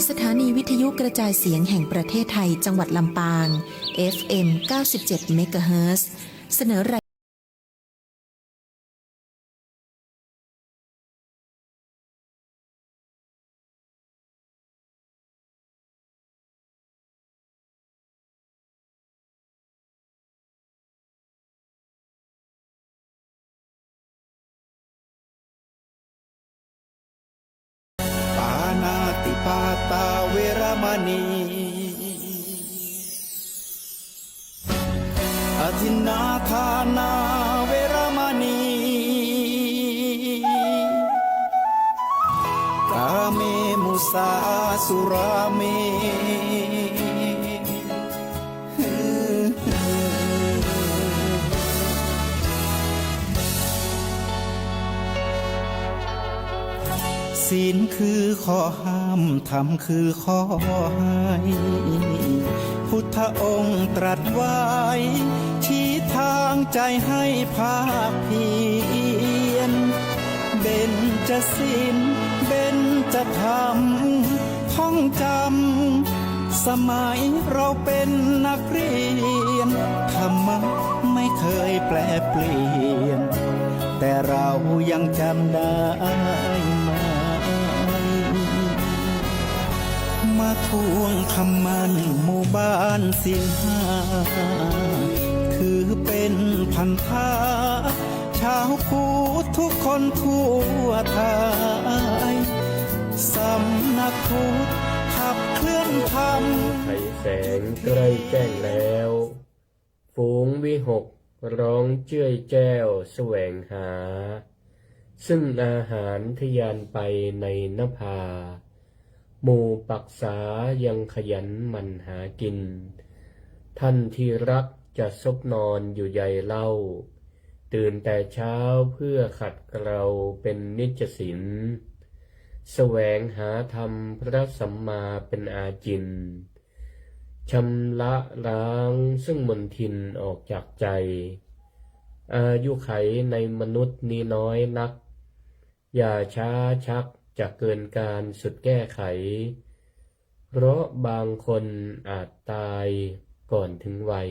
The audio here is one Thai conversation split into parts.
สถานีวิทยุกระจายเสียงแห่งประเทศไทยจังหวัดลำปาง FM 97 เมกะเฮิรตซ์เสนอรายปานาติปาตาเวรมณีอทินนาทานาเวรมณีกาเมมุสาสุราเมศีลคือข้อห้ามธรรมคือข้อให้พุทธองค์ตรัสไว้ชี้ทางใจให้ภาคเพียรเบญจศีลเบญจธรรมท่องจำสมัยเราเป็นนักเรียนธรรมะไม่เคยแปลเปลี่ยนแต่เรายังจำได้มาทวงคำมันหมู่บ้านศีลห้าคือเป็นพันธะชาวพุทธทุกคนทั่วไทยสำนักพุทธขับเคลื่อนธรรมไฉแสงใกล้แจ้งแล้วฝูงวิหกร้องเจ้ยแจ้วแสวงหาซึ่งอาหารทยานไปในนภาหมู่ปักษายังขยันหมั่นหากินท่านที่รักจะซบนอนอยู่ใยเล่าตื่นแต่เช้าเพื่อขัดเกลาเป็นนิจศีลแสวงหาธรรมพระสัมมาเป็นอาจินชำระล้างซึ่งมลทินออกจากใจอายุไขในมนุษย์นี้น้อยนักอย่าช้าชักจะเกินการสุดแก้ไขเพราะบางคนอาจตายก่อนถึงวัย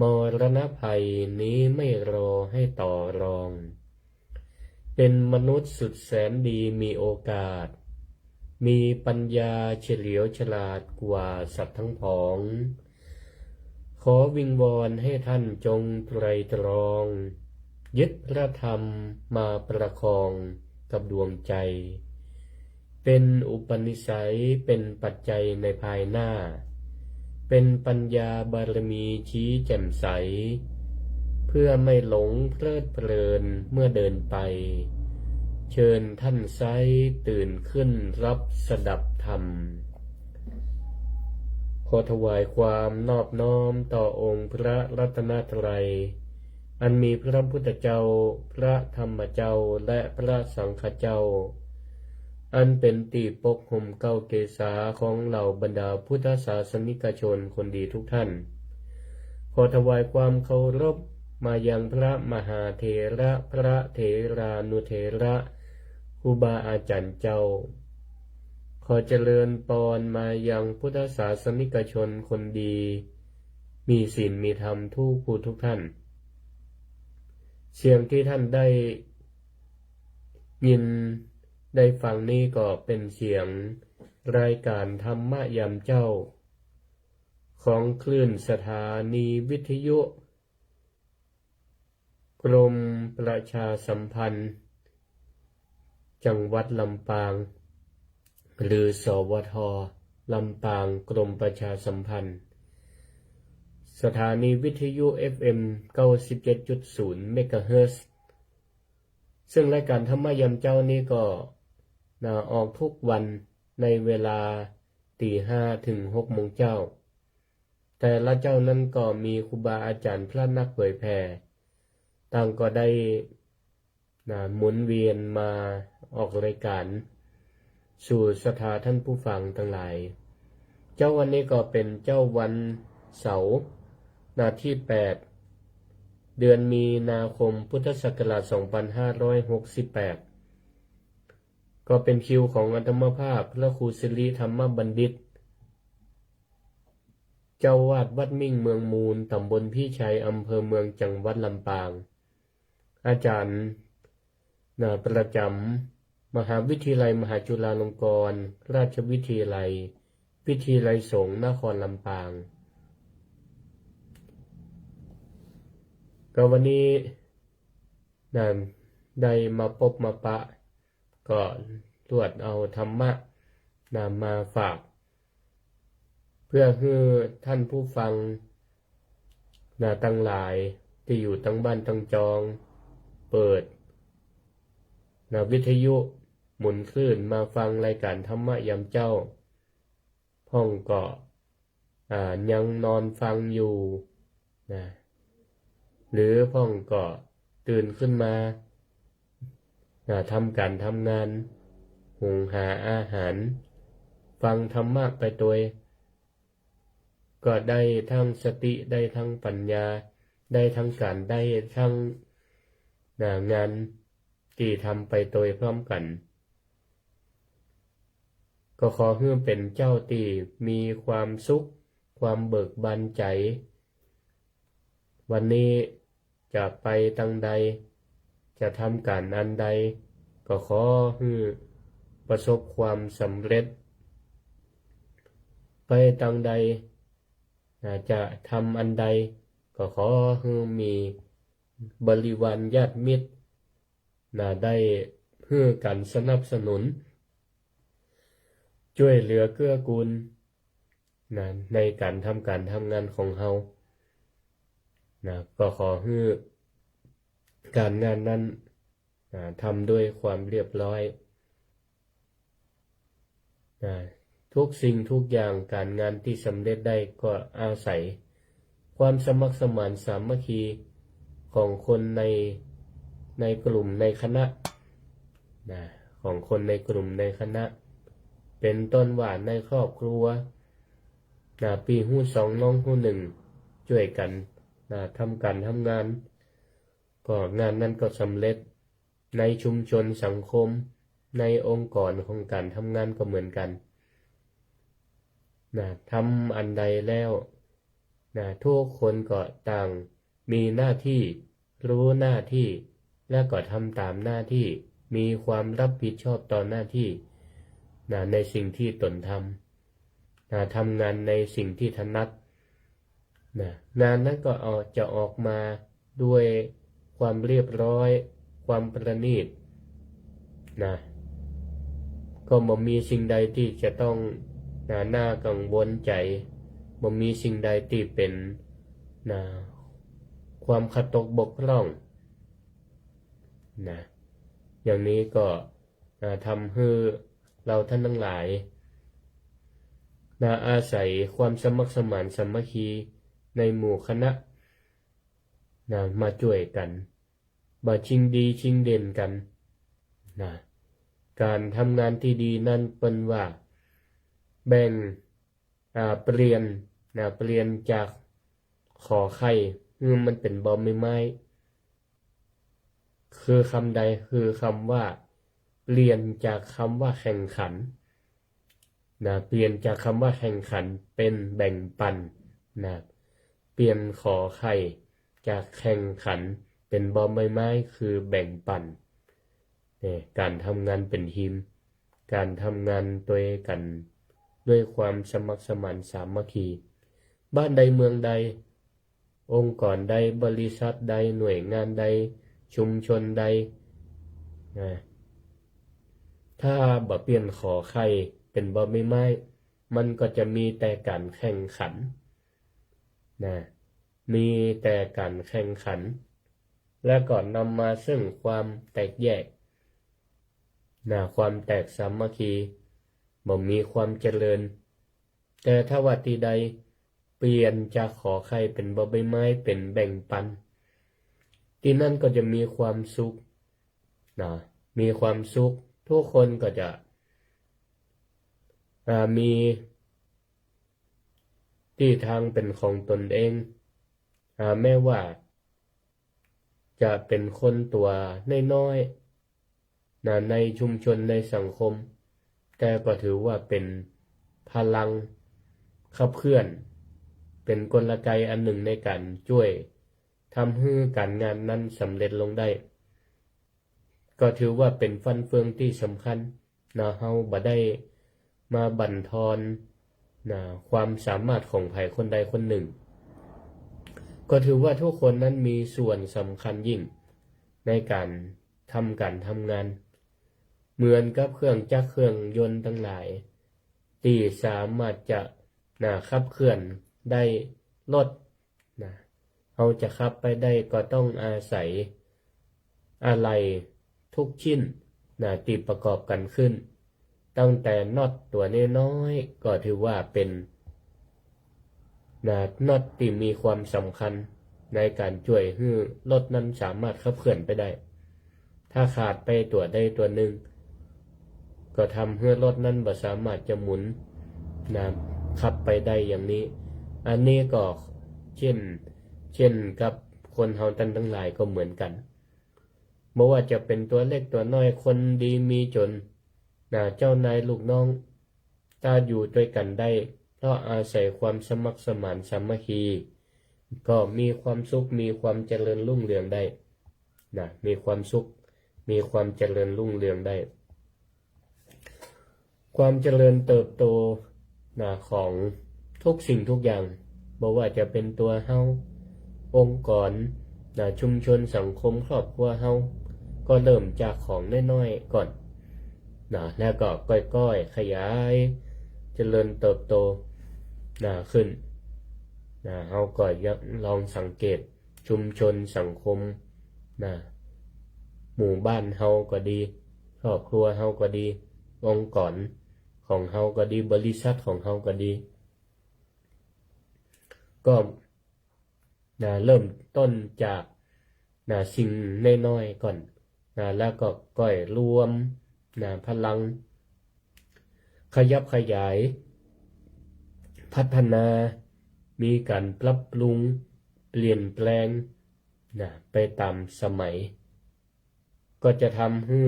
มรณภัยนี้ไม่รอให้ต่อรองเป็นมนุษย์สุดแสนดีมีโอกาสมีปัญญาเฉลียวฉลาดกว่าสัตว์ทั้งผองขอวิงวอนให้ท่านจงไตรตรองยึดพระธรรมมาประคองกับดวงใจเป็นอุปนิสัยเป็นปัจจัยในภายหน้าเป็นปัญญาบารมีชี้แจ่มใสเพื่อไม่หลงเพลิดเพลินเมื่อเดินไปเชิญท่านไซตื่นขึ้นรับสดับธรรมขอถวายความนอบน้อมต่อองค์พระรัตนตรัยอันมีพระพุทธเจ้าพระธรรมเจ้าและพระสังฆเจ้าอันเป็นตีปกห่มเก้าเกศาของเหล่าบรรดาพุทธศาสนิกชนคนดีทุกท่านขอถวายความเคารพมายังพระมหาเถระพระเถรานุเถระครูบาอาจารย์เจ้าขอเจริญปอนมายังพุทธศาสนิกชนคนดีมีศีลมีธรรมทุกผู้ทุกท่านเสียงที่ท่านได้ยินได้ฟังนี้ก็เป็นเสียงรายการธรรมยามเจ้าของคลื่นสถานีวิทยุกรมประชาสัมพันธ์จังหวัดลำปางหรือสวท.ลำปางกรมประชาสัมพันธ์สถานีวิทยุ FM 97.0 เมกะเฮิรตซ์ซึ่งรายการธรรมยามเจ้านี้ก็ออกทุกวันในเวลา 5:00 ถึง 6:00 น.เจ้าแต่ละเจ้านั้นก็มีครูบาอาจารย์พระนักเผยแผ่ต่างก็ได้หมุนเวียนมาออกรายการสู่สถาท่านผู้ฟังทั้งหลายเจ้าวันนี้ก็เป็นเจ้าวันเสาร์ที่ 8 เดือนมีนาคมพุทธศักราช 2568 ก็เป็นคิวของอาตมาภาพพระครูสิริธรรมบัณฑิต เจ้าวาดวัดมิ่งเมืองมูลตำบลพี่ชัยอำเภอเมืองจังหวัดลำปางอาจารย์ประจำมหาวิทยาลัยมหาจุฬาลงกรณราชวิทยาลัยวิทยาลัยสงฆ์นครลำปางก็วันนี้ได้มาพบมาปะก็ตรวจเอาธรรมะมาฝากเพื่อให้ท่านผู้ฟังตั้งหลายที่อยู่ตั้งบ้านตั้งจองเปิดวิทยุหมุนคลื่นมาฟังรายการธรรมะยามเจ้าพ่องก็ยังนอนฟังอยู่หรือพ่องก็ตื่นขึ้นมาทำการทำงานหุงหาอาหารฟังธรรมะไปตัวก็ได้ทั้งสติได้ทั้งปัญญาได้ทั้งการได้ทั้งงานที่ทำไปโดยพร้อมกันก็ขอให้เป็นเจ้าที่มีความสุขความเบิกบานใจวันนี้จะไปทางใดจะทำการอันใดก็ขอให้ประสบความสำเร็จไปทางใดจะทำอันใดก็ขอให้มีบริวารญาติมิตรได้เพื่อการสนับสนุนช่วยเหลือเกื้อกูลในการทำงานของเฮาก็ขอให้การงานนั้นทำด้วยความเรียบร้อยทุกสิ่งทุกอย่างการงานที่สำเร็จได้ก็อาศัยความสมัครสมานสามัคคีของคนในกลุ่มในคณะของคนในกลุ่มในคณะเป็นต้นว่าในครอบครัวปีหู้สองน้องหู้หนึ่งช่วยกันทำการทำงานก็งานนั้นก็สำเร็จในชุมชนสังคมในองค์กรของการทำงานก็เหมือนกันทำอันใดแล้วทุกคนก็ต่างมีหน้าที่รู้หน้าที่และก็ทำตามหน้าที่มีความรับผิดชอบต่อหน้าที่ในสิ่งที่ตนทำงานในสิ่งที่ถนัดงานนั้นก็จะออกมาด้วยความเรียบร้อยความประณีตก็บ่มีสิ่งใดที่จะต้องน่ากังวลใจบ่มีสิ่งใดที่เป็นความขัดตกบกพร่องอย่างนี้ก็ทำให้เราท่านทั้งหลายอาศัยความสมัครสมานสามัคคีในหมู่คณะมาช่วยกันบ่ชิงดีชิงเด่นกันการทำงานที่ดีนั่นเป็นว่าแบ่งเปลี่ยนจากขอไข่มันเป็นบอมไม้คือคำใดคือคำว่าเปลี่ยนจากคำว่าแข่งขันเปลี่ยนจากคำว่าแข่งขันเป็นแบ่งปันเปลี่ยนขอไข่จากแข่งขันเป็นบอมไม้คือแบ่งปันการทำงานเป็นทีมการทำงานด้วยกันด้วยความสมัครสมานสามัคคีบ้านใดเมืองใดองค์กรใดบริษัทใดหน่วยงานใดชุมชนใดถ้าบ่เปลี่ยนขอไข่เป็นบ่ไม่ไม้มันก็จะมีแต่การแข่งขันมีแต่การแข่งขันและก็นำมาซึ่งความแตกแยกความแตกสามัคคีบ่มีความเจริญแต่ถ้าว่าที่ใดเปลี่ยนจากขอไข่เป็นบ่ใบไม้เป็นแบ่งปันที่นั่นก็จะมีความสุขมีความสุขทุกคนก็จะมีที่ทางเป็นของตนเองแม้ว่าจะเป็นคนตัวน้อย ในชุมชนในสังคมแต่ก็ถือว่าเป็นพลังขับเคลื่อนเป็นกลไกอันหนึ่งในการช่วยทำให้การงานนั้นสำเร็จลงได้ก็ถือว่าเป็นฟันเฟืองที่สำคัญเฮาบ่ได้มาบั่นทอนความสามารถของใครคนใดคนหนึ่งก็ถือว่าทุกคนนั้นมีส่วนสำคัญยิ่งในการทำงานเหมือนกับเครื่องจักรเครื่องยนต์ทั้งหลายที่สามารถจะขับเคลื่อนได้รถเราจะขับไปได้ก็ต้องอาศัยอะไรทุกชิ้นที่ประกอบกันขึ้นตั้งแต่น็อตตัวน้อยๆก็ถือว่าเป็นน็อตที่มีความสำคัญในการช่วยให้รถนั้นสามารถขับเคลื่อนไปได้ถ้าขาดไปตัวใดตัวหนึ่งก็ทำให้รถนั้นบ่สามารถจะหมุนขับไปได้อย่างนี้อันนี้ก็เช่นกับคนเฮาทั้งหลายก็เหมือนกันบ่ว่าจะเป็นตัวเล็กตัวน้อยคนดีมีจนเจ้านายลูกน้องถ้าอยู่ด้วยกันได้เพราะอาศัยความสมัครสมานสามัคคีก็มีความสุขมีความเจริญรุ่งเรืองได้มีความสุขมีความเจริญรุ่งเรืองได้ความเจริญเติบโตของทุกสิ่งทุกอย่างบ่ว่าจะเป็นตัวเฮาองค์กรชุมชนสังคมครอบครัวเฮาก็เริ่มจากของน้อยๆก่อนแล้วก็ก้อยๆขยายเจริญเติบโตขึ้นเฮาก็ลองสังเกตชุมชนสังคมหมู่บ้านเฮาก็ดีครอบครัวเฮาก็ดีองค์กรของเฮาก็ดีบริษัทของเฮาก็ดีก็เริ่มต้นจากสิ่งน้อยๆก่อนแล้วก็ก้อยรวมพลังขยับขยายพัฒนามีการปรับปรุงเปลี่ยนแปลงไปตามสมัยก็จะทำให้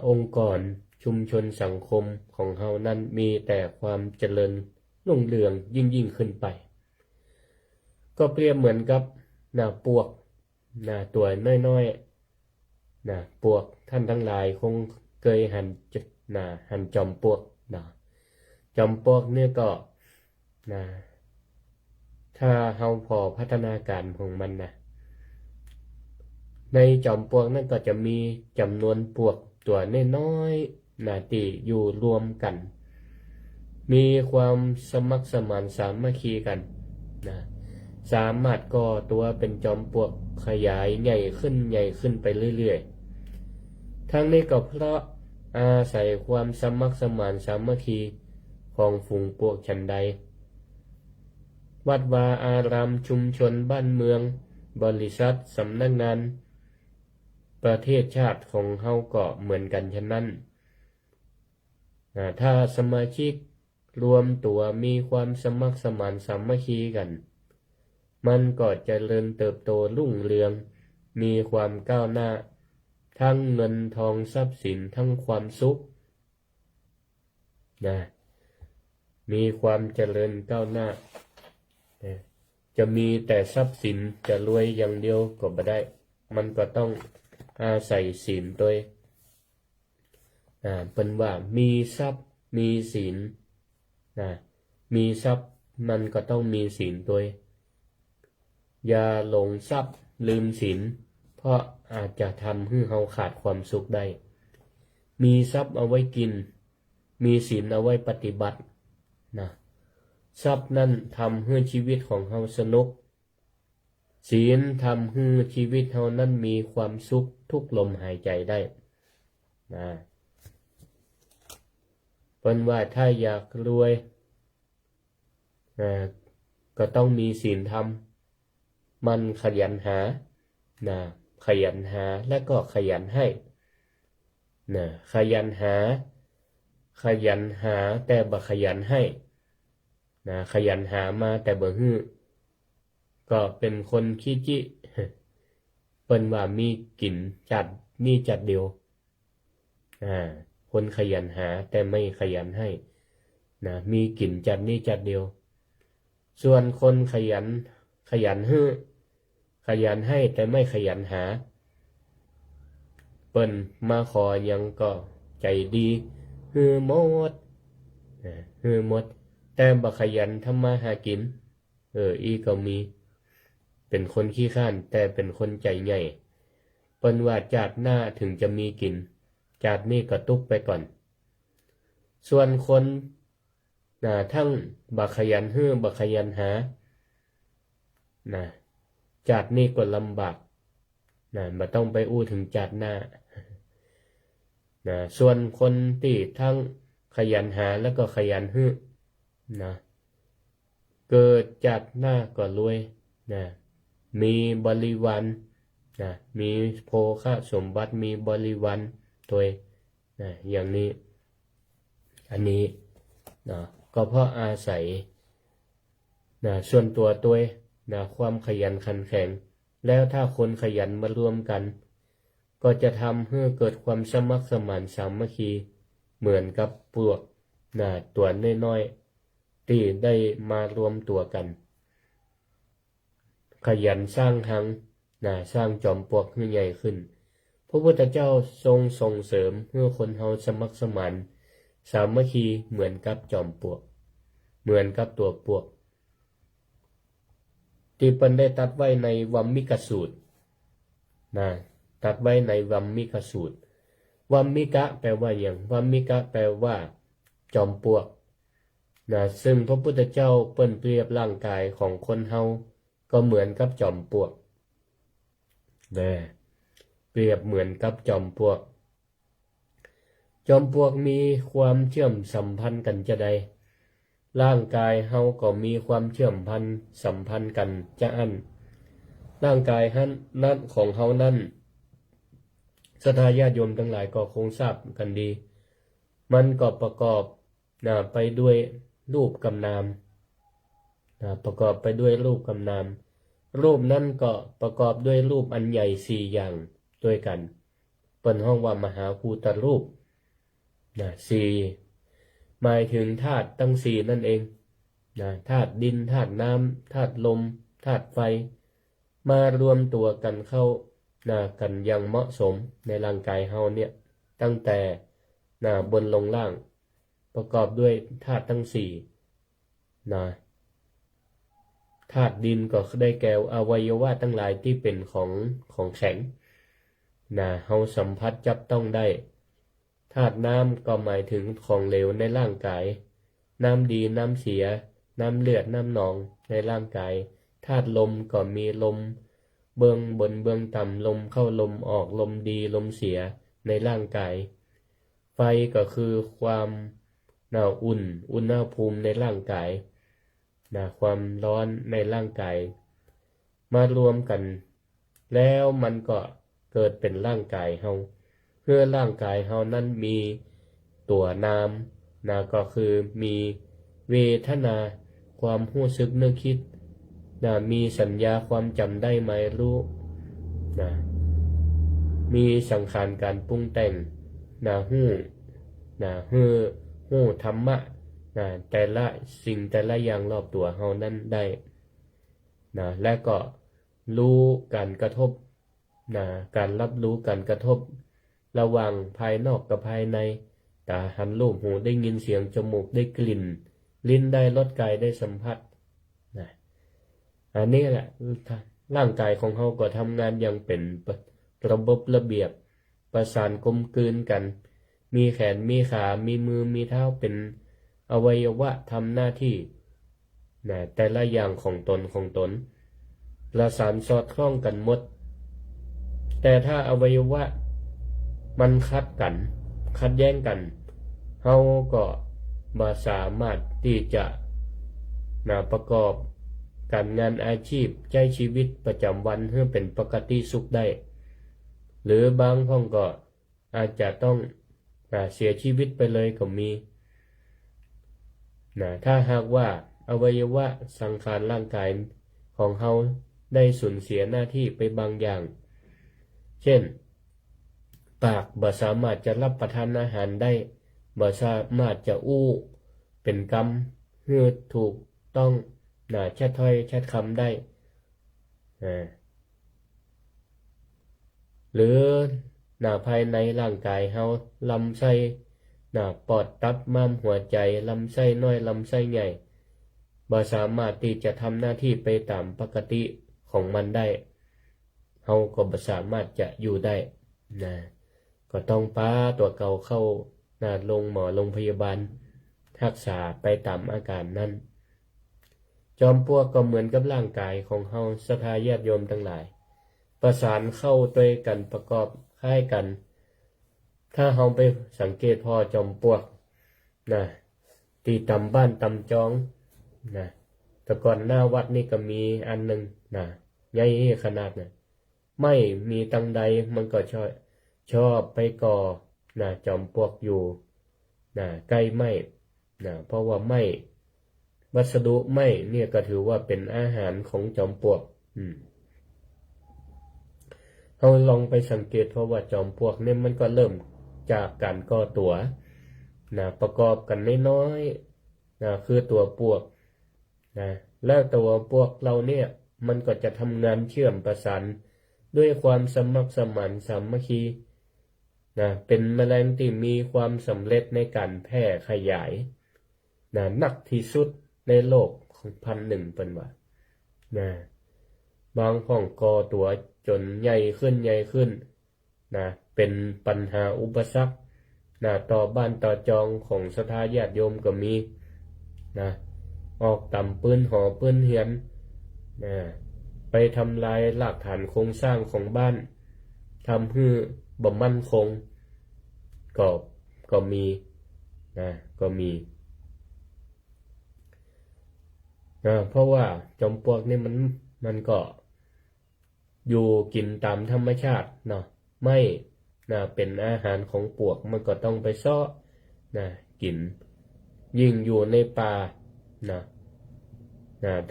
องค์กรชุมชนสังคมของเฮานั้นมีแต่ความเจริญรุ่งเรืองยิ่งขึ้นไปก็เปรียบเหมือนกับปวกตัวน้อยๆปวกท่านทั้งหลายคงเคยหันจอมปวกจอมปวกเนี่ยก็ถ้าเฮาพอพัฒนาการของมันในจอมปลวกนั่นก็จะมีจำนวนปลวกตัวน้อยๆที่อยู่รวมกันมีความสมัครสมานสามัคคีกันสามารถก่อตัวเป็นจอมปลวกขยายใหญ่ขึ้นไปเรื่อยๆทั้งนี้ก็เพราะอาศัยความสมัครสมานสามัคคีของฝูงปลวกฉันใดวัดวาอารามชุมชนบ้านเมืองบริษัทสำนักงานประเทศชาติของเฮาก็เหมือนกันฉะนั้นถ้าสมาชิกรวมตัวมีความสมัครสมานสามัคคีกันมันก็จะเจริญเติบโตรุ่งเรืองมีความก้าวหน้าทั้งเงินทองทรัพย์สินทั้งความสุขมีความเจริญก้าวหน้าจะมีแต่ทรัพย์สินจะรวยอย่างเดียวก็บ่ได้มันก็ต้องอาศัยศีลตัวเป็นว่ามีทรัพย์มีศีลมีทรัพย์มันก็ต้องมีศีลตัวอย่าหลงทรัพย์ลืมศีลเพราะอาจจะทำให้เราขาดความสุขได้มีทรัพย์เอาไว้กินมีศีลเอาไว้ปฏิบัติทรัพย์นั่นทำให้ชีวิตของเราสนุกศีลทำให้ชีวิตเรานั้นมีความสุขทุกลมหายใจได้เป็นว่าถ้าอยากรวยก็ต้องมีศีลธรรมมันขยันหาและก็ขยันให้ขยันหาแต่บ่ขยันให้ขยันหามาแต่บ่ฮื้อก็เป็นคนขี้จิ เปิ้นว่ามีกินจัดนี่จัดเดียวคนขยันหาแต่ไม่ขยันให้นะมีกินจัดนี่จัดเดียวส่วนคนขยันขยันให้แต่ไม่ขยันหาเปิ้นมาขอยังก็ใจดีฮือหมดแต่บ่ขยันทำมาหากินอีก็มีเป็นคนขี้ข้านแต่เป็นคนใจใหญ่เปิ้นว่าจาดหน้าถึงจะมีกินจาดนี่ก็ตุกไปก่อนส่วนคนทั้งบ่ขยันบ่ขยันหาจาดนี่ก็ลำบากบ่ต้องไปอู้ถึงจาดหน้าส่วนคนที่ทั้งขยันหาแล้วก็ขยันเกิดจาดหน้าก็รวยมีบริวารมีโภคสมบัติมีบริวารตัวอย่างนี้อันนี้ก็เพราะอาศัยส่วนตัวความขยันขันแข็งแล้วถ้าคนขยันมารวมกันก็จะทำให้เกิดความสมัครสมานสามัคคีเหมือนกับพวกตัวน้อยๆที่ได้มารวมตัวกันขยันสร้างหังสร้างจอมปลวกให้ใหญ่ขึ้นพระพุทธเจ้าทรงส่งเสริมให้คนเฮาสมัครสมานสามัคคีเหมือนกับจอมปลวกเหมือนกับตัวปลวกที่เปิ้นได้ตัดไว้ในวัมมิกสูตรตัดไว้ในวัมมิกสูตรวัมมิกะแปลว่าอย่างวัมมิกะแปลว่าจอมปลวกซึ่งพระพุทธเจ้าเปิ้นเปรียบร่างกายของคนเฮาก็เหมือนกับจอมปลวกเปรียบเหมือนกับจอมปลวกมีความเชื่อมสัมพันธ์กันจะใดร่างกายเฮาก็มีความเชื่อมพันสัมพันธ์กันจะอันร่างกายนั้นของเฮานั้นศรัทธาญาติโยมทั้งหลายก็คงทราบกันดีมันก็ประกอบไปด้วยรูปกับนามประกอบไปด้วยรูปกับนามรูปนั้นก็ประกอบด้วยรูปอันใหญ่4อย่างด้วยกันเปิ้นห้องว่ามหาภูตรูป4หมายถึงธาตุทั้ง4นั่นเองธาตุดินธาตุน้ำธาตุลมธาตุไฟมารวมตัวกันเข้ากันอย่างเหมาะสมในร่างกายเฮาเนี่ยตั้งแต่บนลงล่างประกอบด้วยธาตุทั้ง4ธาตุดินก็ได้แก่อวัยวะทั้งหลายที่เป็นของแข็งเฮาสัมผัสจับต้องได้ธาตุน้ำก็หมายถึงของเหลวในร่างกายน้ำดีน้ำเสียน้ำเลือดน้ำหนองในร่างกายธาตุลมก็มีลมเบื้องบนเบื้องต่ำลมเข้าลมออกลมดีลมเสียในร่างกายไฟก็คือความอุ่นอุณหภูมิในร่างกายความร้อนในร่างกายมารวมกันแล้วมันก็เกิดเป็นร่างกายเฮาเพื่อร่างกายเฮานั้นมีตัวนามก็คือมีเวทนาความรู้สึกนึกคิดมีสัญญาความจำได้หมายรู้มีสังขารการปรุงแต่งฮู้ธรรมะแต่ละสิ่งแต่ละอย่างรอบตัวเฮานั้นได้และก็รู้การกระทบการรับรู้การกระทบระหว่างภายนอกกับภายในตาหันรูปหูได้ยินเสียงจมูกได้กลิ่นลิ้นได้รสกายได้สัมผัสอันนี้แหละร่างกายของเฮาก็ทำงานอย่างเป็นระบบระเบียบประสานกลมกลืนกันมีแขนมีขามีมือมีเท้าเป็นอวัยวะทำหน้าที่แต่ละอย่างของตนประสานสอดคล้องกันหมดแต่ถ้าอวัยวะมันขัดแย้งกันเฮาก็บ่สามารถที่จะประกอบการงานอาชีพใช้ชีวิตประจำวันให้เป็นปกติสุขได้หรือบางห้องก็อาจจะต้องเสียชีวิตไปเลยก็มีถ้าหากว่าอวัยวะสังขารร่างกายของเฮาได้สูญเสียหน้าที่ไปบางอย่าง เช่นปากบ่สามารถจะรับประทานอาหารได้บ่สามารถจะอู้เป็นกรรมฮือถูกต้องชัดถ้อยชัดคำได้หรือภายในร่างกายเฮาลำไส้ปอดตับม้ามหัวใจลำไส้น้อยลำไส้ใหญ่บ่สามารถที่จะทำหน้าที่ไปตามปกติของมันได้เฮาก็บ่สามารถจะอยู่ได้ก็ต้องพาตัวเก่าเข้าลงหมอโรงพยาบาลรักษาไปตามอาการนั้นจอมปลวกก็เหมือนกับร่างกายของเฮาศรัทธาญาติโยมทั้งหลายประสานเข้าด้วยกันประกอบคล้ายกันถ้าเฮาไปสังเกตพอจอมปลวกตีตำบ้านตำจองแต่ก่อนหน้าวัดนี่ก็มีอันหนึ่งใหญ่ขนาดไม่มีตังใดมันก็ชอบไปก่อจอมปลวกอยู่ใกล้ไม้เพราะว่าไม้วัสดุไม้เนี่ยก็ถือว่าเป็นอาหารของจอมปลวกเราลองไปสังเกตเพราะว่าจอมปลวกเนี่ยมันก็เริ่มจากการก่อตัวประกอบกันน้อยๆคือตัวปลวกแล้วตัวปลวกเราเนี่ยมันก็จะทำงานเชื่อมประสานด้วยความสมัครสมานสามัคคีเป็นแมลงที่มีความสำเร็จในการแพร่ขยายหนักที่สุดในโลกของ1,000เป็นว่าบางห้องก่อตัวจนใหญ่ขึ้นเป็นปัญหาอุปสรรคต่อบ้านต่อจองของศรัทธาญาติโยมก็มีออกต่ำปืนหอปืนเหียนไปทำลายหลักฐานโครงสร้างของบ้านทำให้บ่มั่นคงก็มีเพราะว่าจอมปลวกนี่มันก็อยู่กินตามธรรมชาติไม่เป็นอาหารของปลวกมันก็ต้องไปซ้อกินยิ่งอยู่ในป่า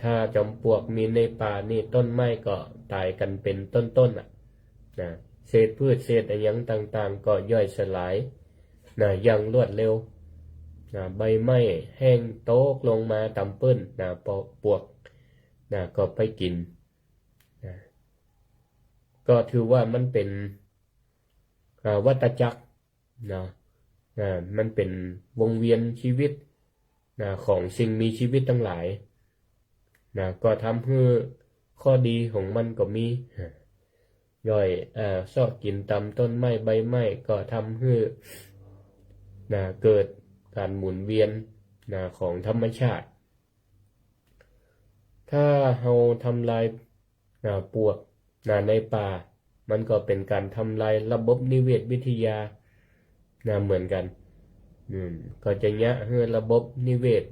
ถ้าจอมปลวกมีในป่านี่ต้นไม้ก็ตายกันเป็นต้นเศษพืชเศษอะไรอย่างต่างๆก็ย่อยสลายอย่างรวดเร็วใบไม้แห้งโตกลงมาต่ำปื้นปลวกก็ไปกินก็ถือว่ามันเป็นวัฏจักรมันเป็นวงเวียนชีวิตของสิ่งมีชีวิตทั้งหลายก็ทำให้ข้อดีของมันก็มีย่อยซอกกินตามต้นไม้ใบไม้ก็ทำให้เกิดการหมุนเวียนของธรรมชาติถ้าเราทำลายปลวกในป่ามันก็เป็นการทำลายระบบนิเวศวิทยาเหมือนกันก็จะยะให้ระบบนิเวศ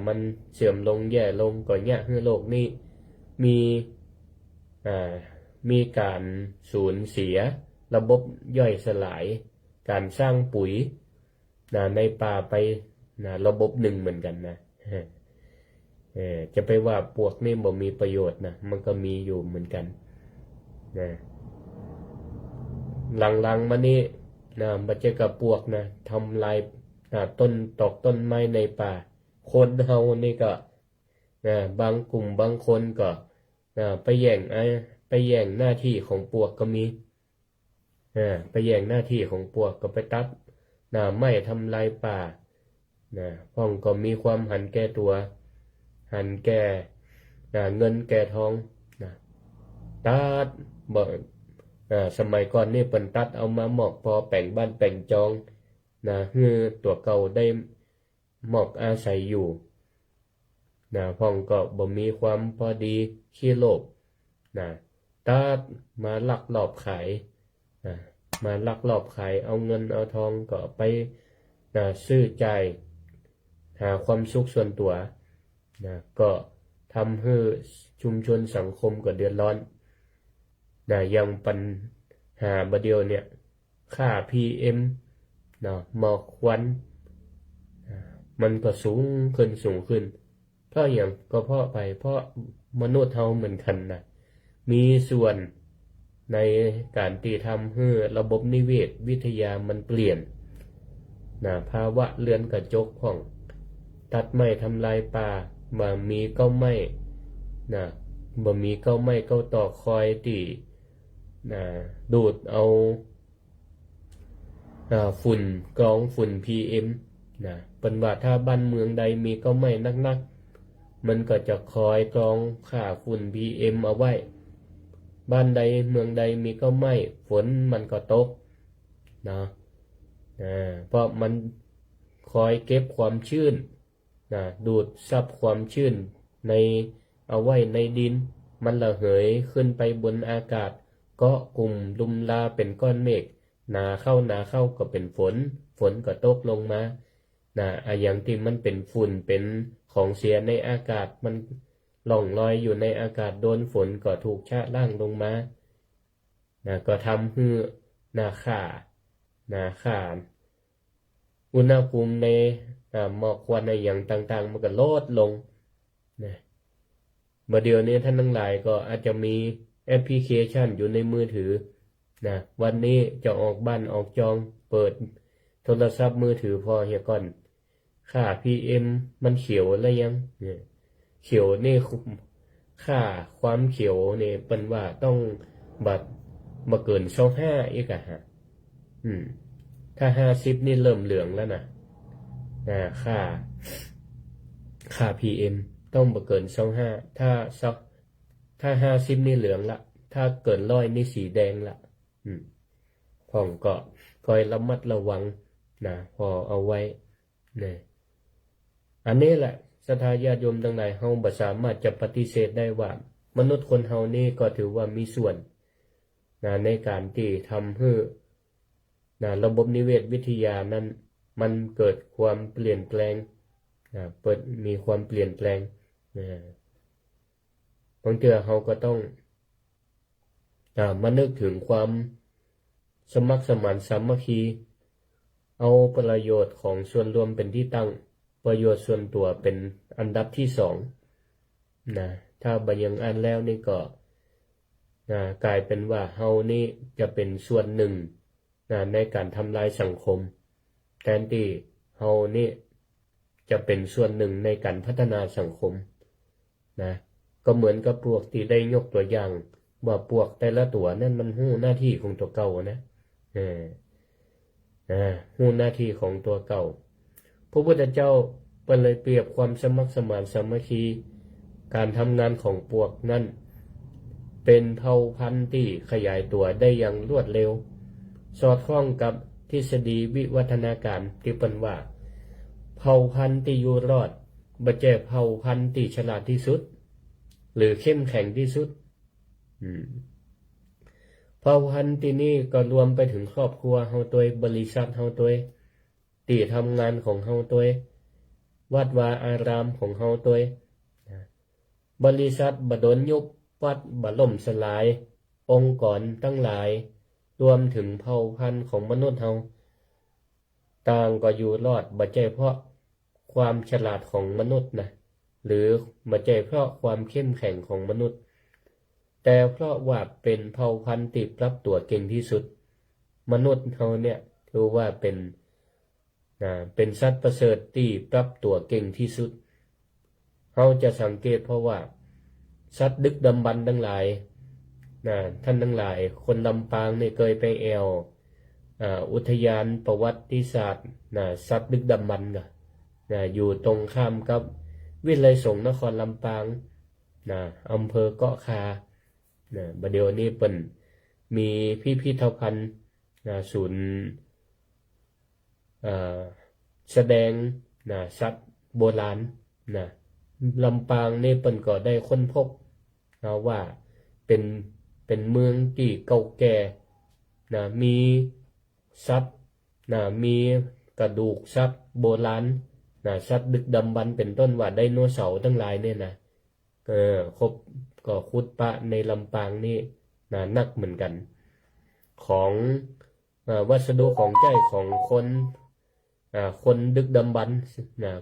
มันเสื่อมลงแย่ลงก็ยะให้โลกนี้มีการสูญเสียระบบย่อยสลายการสร้างปุ๋ยในป่าไประบบหนึ่งเหมือนกันจะไปว่าปลวกนี่บ่มีประโยชน์มันก็มีอยู่เหมือนกันหลังๆมานี้บัจเจกับปลวกทำลายต้นไม้ในป่าคนเฮานี่ก็บางกลุ่มบางคนก็ไปแย่งหน้าที่ของปลวกก็มีไปแย่งหน้าที่ของปลวกก็ไปตัดไม่ทำลายป่าพ้องก็มีความหันแก่ตัวหันแก่เงินแก่ทองตัดสมัยก่อนนี่เปิ้นตัดเอามาหมอกพอแป่งบ้านแป่งจองให้ตัวเก่าได้หมอกอาศัยอยู่พ้องก็บ่มีความพอดีขี้โลภตัดมาลักลอบขายเอาเงินเอาทองก็ไปซื้อจ่ายหาความสุขส่วนตัวก็ทำให้ชุมชนสังคมก็เดือดร้อนยังปัญหาประเดียวเนี่ยค่า PM หมอกควันมันก็สูงขึ้นเพราะอย่างก็เพราะมนุษย์เฮาเหมือนกันมีส่วน ในการที่ทำให้ระบบนิเวศวิทยามันเปลี่ยนภาวะเรือนกระจกของตัดไม้ทำลายป่าบ่มีเก้าไม้บ่มีเก้าไม้เก้าตอกคอยที่ดูดเอาฝุ่นกรองฝุ่น PM เป็นว่าถ้าบ้านเมืองใดมีเก้าไม้นักๆมันก็จะคอยกรองค่าฝุ่น PM เอาไว้บ้านใดเมืองใดมีเก้าไม้ฝนมันก็ตกเพราะมันคอยเก็บความชื้นดูดซับความชื้นเอาไว้ในดินมันระเหยขึ้นไปบนอากาศเกาะกลุ่มลุมลาเป็นก้อนเมฆหนาเข้าก็เป็นฝนก็ตกลงมาอย่างที่มันเป็นฝุ่นเป็นของเสียในอากาศมันล่องลอยอยู่ในอากาศโดนฝนก็ถูกชะล่างลงมาก็ทำให้ค่าอุณหภูมิในหมอกควันในอย่างต่างๆมันก็ลดลงเมื่อเดียวนี้ท่านทั้งหลายก็อาจจะมีแอปพลิเคชันอยู่ในมือถือวันนี้จะออกบ้านออกจองเปิดโทรศัพท์มือถือพอเฮียก่อนค่า PM มันเขียวแล้วยังเขียวนี่ค่าความเขียวนี่เป็นว่าต้องบ่เกิน25อีกถ้า50นี่เริ่มเหลืองแล้วค่า PM ต้องบ่เกิน25ถ้า50นี่เหลืองละถ้าเกิน100นี่สีแดงละพ่องก็คอยระมัดระวังพอเอาไว้อันนี้แหละศรัทธาญาติโยมทั้งหลายเฮาบ่สามารถจะปฏิเสธได้ว่ามนุษย์คนเฮานี่ก็ถือว่ามีส่วนในการที่ทำให้ระบบนิเวศวิทยานั้นมันเกิดความเปลี่ยนแปลงมีความเปลี่ยนแปลงบางเทื่อเฮาก็ต้องมานึกถึงความสมัครสมานสามัคคีเอาประโยชน์ของส่วนรวมเป็นที่ตั้งประโยชน์ส่วนตัวเป็นอันดับที่2ถ้าบ่อย่างอันแล้วนี่ก็กลายเป็นว่าเฮานี่จะเป็นส่วนหนึ่งในการทำลายสังคมแทนที่เฮานี่จะเป็นส่วนหนึ่งในการพัฒนาสังคมก็เหมือนกับพวกที่ได้ยกตัวอย่างว่าพวกแต่ละตัวนั่นมันหู้หน้าที่ของตัวเก่าหู้หน้าที่ของตัวเก่าพระพุทธเจ้าเป็นเลยเปรียบความสมัครสมานสามัคคีการทำงานของพวกนั้นเป็นเผ่าพันธุ์ที่ขยายตัวได้อย่างรวดเร็วสอดคล้องกับทฤษฎีวิวัฒนาการที่เป็นว่าเผ่าพันธุ์ที่อยู่รอดบ่ใช่เผ่าพันธุ์ที่ฉลาดที่สุดหรือเข้มแข็งที่สุดเผ่าพันธุ์ที่นี่ก็รวมไปถึงครอบครัวเฮาตัวบริษัทเฮาตัวที่ทำงานของเฮาตัววัดวาอารามของเฮาตัวบริษัทบ่โดนยุบวัดบ่ล่มสลายองค์กรทั้งหลายรวมถึงเผ่าพันธุ์ของมนุษย์เฮาต่างก็อยู่รอดบ่ใช่เพราะความฉลาดของมนุษย์หรือบ่ใช่เพราะความเข้มแข็งของมนุษย์แต่เพราะว่าเป็นเผ่าพันธุ์ที่ปรับตัวเก่งที่สุดมนุษย์เฮาเนี่ยถือว่าเป็นสัตว์ประเสริฐที่ปรับตัวเก่งที่สุดเฮาจะสังเกตเพราะว่าสัตว์ดึกดำบรรพ์ทั้งหลายท่านทั้งหลายคนลำปางเนี่ยเคยไปแอวอุทยานประวัติศาสตร์สัตว์ดึกดำบรรพ์อยู่ตรงข้ามกับวิทยาลัยสงฆ์นครลำปางอำเภอเกาะคาบัดเดี๋ยวนี้เปิ้นมีพิพิธภัณฑ์ศูนย์แสดงสัตว์โบราณลำปางนี่เปิ้นก็ได้ค้นพบว่าเป็นเมืองที่เก่าแก่มีสัตว์มีกระดูกสัตว์โบราณสัตว์ดึกดำบรรพ์เป็นต้นว่าไดโนเสาร์ทั้งหลายเนี่ยครบก็ขุดปะในลำปางนี่นักเหมือนกันของวัสดุของใจของคนดึกดำบรรพ์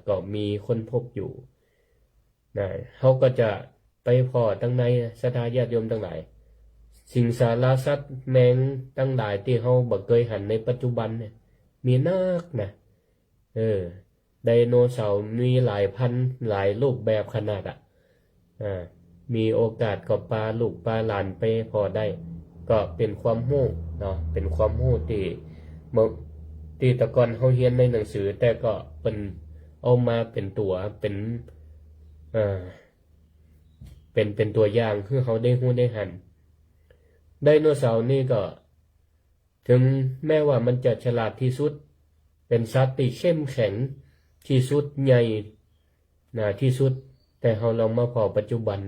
ก็มีคนพบอยู่เขาก็จะไปพอตั้งในศรัทธาญาติโยมทั้งหลาย สิงสารสัตว์แมงตั้งหลายที่เฮาบ่เคยหันในปัจจุบันเนี่ยมีนักนะไดโนเสาร์มีหลายพันหลายรูปแบบขนาดมีโอกาสก็ปลาลูกปลาหลานไปพอได้ก็เป็นความรู้เนาะเป็นความรู้ที่แตะก่อนเฮาเรียนในหนังสือแต่ก็เป็นเอามาเป็นตัวเป็นตัวอย่างคือเขาได้รู้ได้หันไดโนเสาร์นี่ก็ถึงแม้ว่ามันจะฉลาดที่สุดเป็นสัตว์ที่เข้มแข็งที่สุดใหญ่ที่สุดแต่เราลองมาพอปัจจุบัน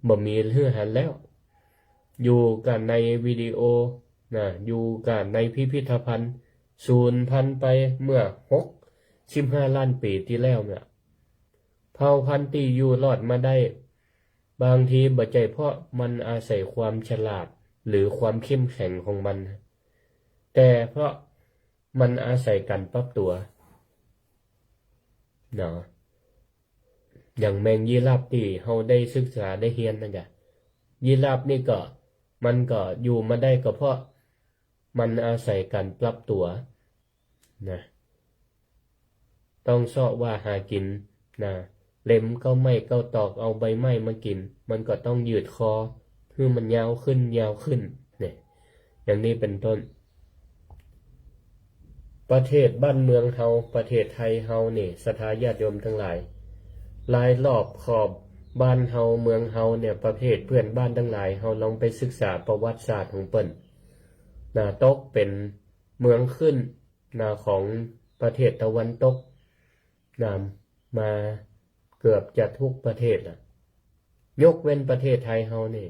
บ่มีเรื่องหันแล้วอยู่กันในวิดีโออยู่กันในพิพิธภัณฑ์สูญพันธุ์ไปเมื่อ15 ล้านปีที่แล้วเนี่ยเผ่าพันธุ์ที่อยู่รอดมาได้บางทีบ่ใจเพราะมันอาศัยความฉลาดหรือความเข้มแข็งของมันแต่เพราะมันอาศัยการปรับตัวเนาะอย่างแมงยีราฟที่เฮาได้ศึกษาได้เรียนนั่นจ้ะยีราฟนี่ก็มันก็อยู่มาได้ก็เพราะมันอาศัยการปรับตัวนะต้องเสาะว่าหากินเล็มก็ไม่ก็ตอกเอาใบไม้มากินมันก็ต้องยืดคอคือมันยาวขึ้นเนี่ยอย่างนี้เป็นต้นประเทศบ้านเมืองเฮาประเทศไทยเฮานี่ศรัทธาญาติโยมทั้งหลายรายรอบขอบบ้านเฮาเมืองเฮาเนี่ยประเภทเพื่อนบ้านทั้งหลายเฮาลองไปศึกษาประวัติศาสตร์ของเปิ้นตกเป็นเมืองขึ้นของประเทศตะวันตกมาเกือบจะทุกประเทศยกเว้นประเทศไทยเฮานี่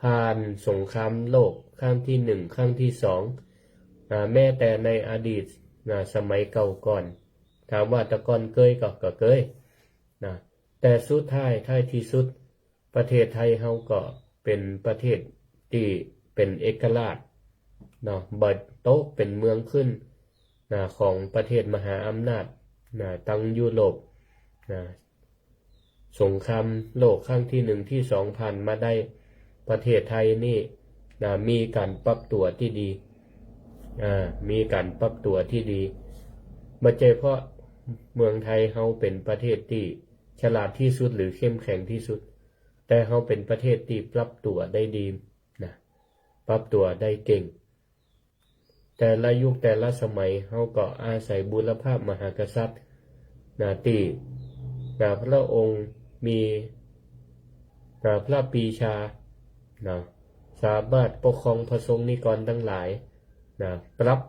ผ่านสงครามโลกครั้งที่1ครั้งที่2แม้แต่ในอดีตสมัยเก่าก่อนถามว่าแตะก่อนเคยก็เคยแต่สุดท้ายที่สุดประเทศไทยเฮาก็เป็นประเทศที่เป็นเอกราชบัดโตกเป็นเมืองขึ้นของประเทศมหาอำนาจตั้งยุโรปสงครามโลกครั้งที่1ที่2ผ่านมาได้ประเทศไทยนี่มีการปรับตัวที่ดีมีการปรับตัวที่ดีบ่ใช่เพราะเมืองไทยเฮาเป็นประเทศที่ฉลาดที่สุดหรือเข้มแข็งที่สุดแต่เฮาเป็นประเทศที่ปรับตัวได้ดีปรับตัวได้เก่งแต่ละยุคแต่ละสมัยเฮาก็อาศัยบุรพามหากษัตริย์ที่พระองค์มีพระปรีชาสามารถปกครองพระสงฆ์นิกรทั้งหลายปรับ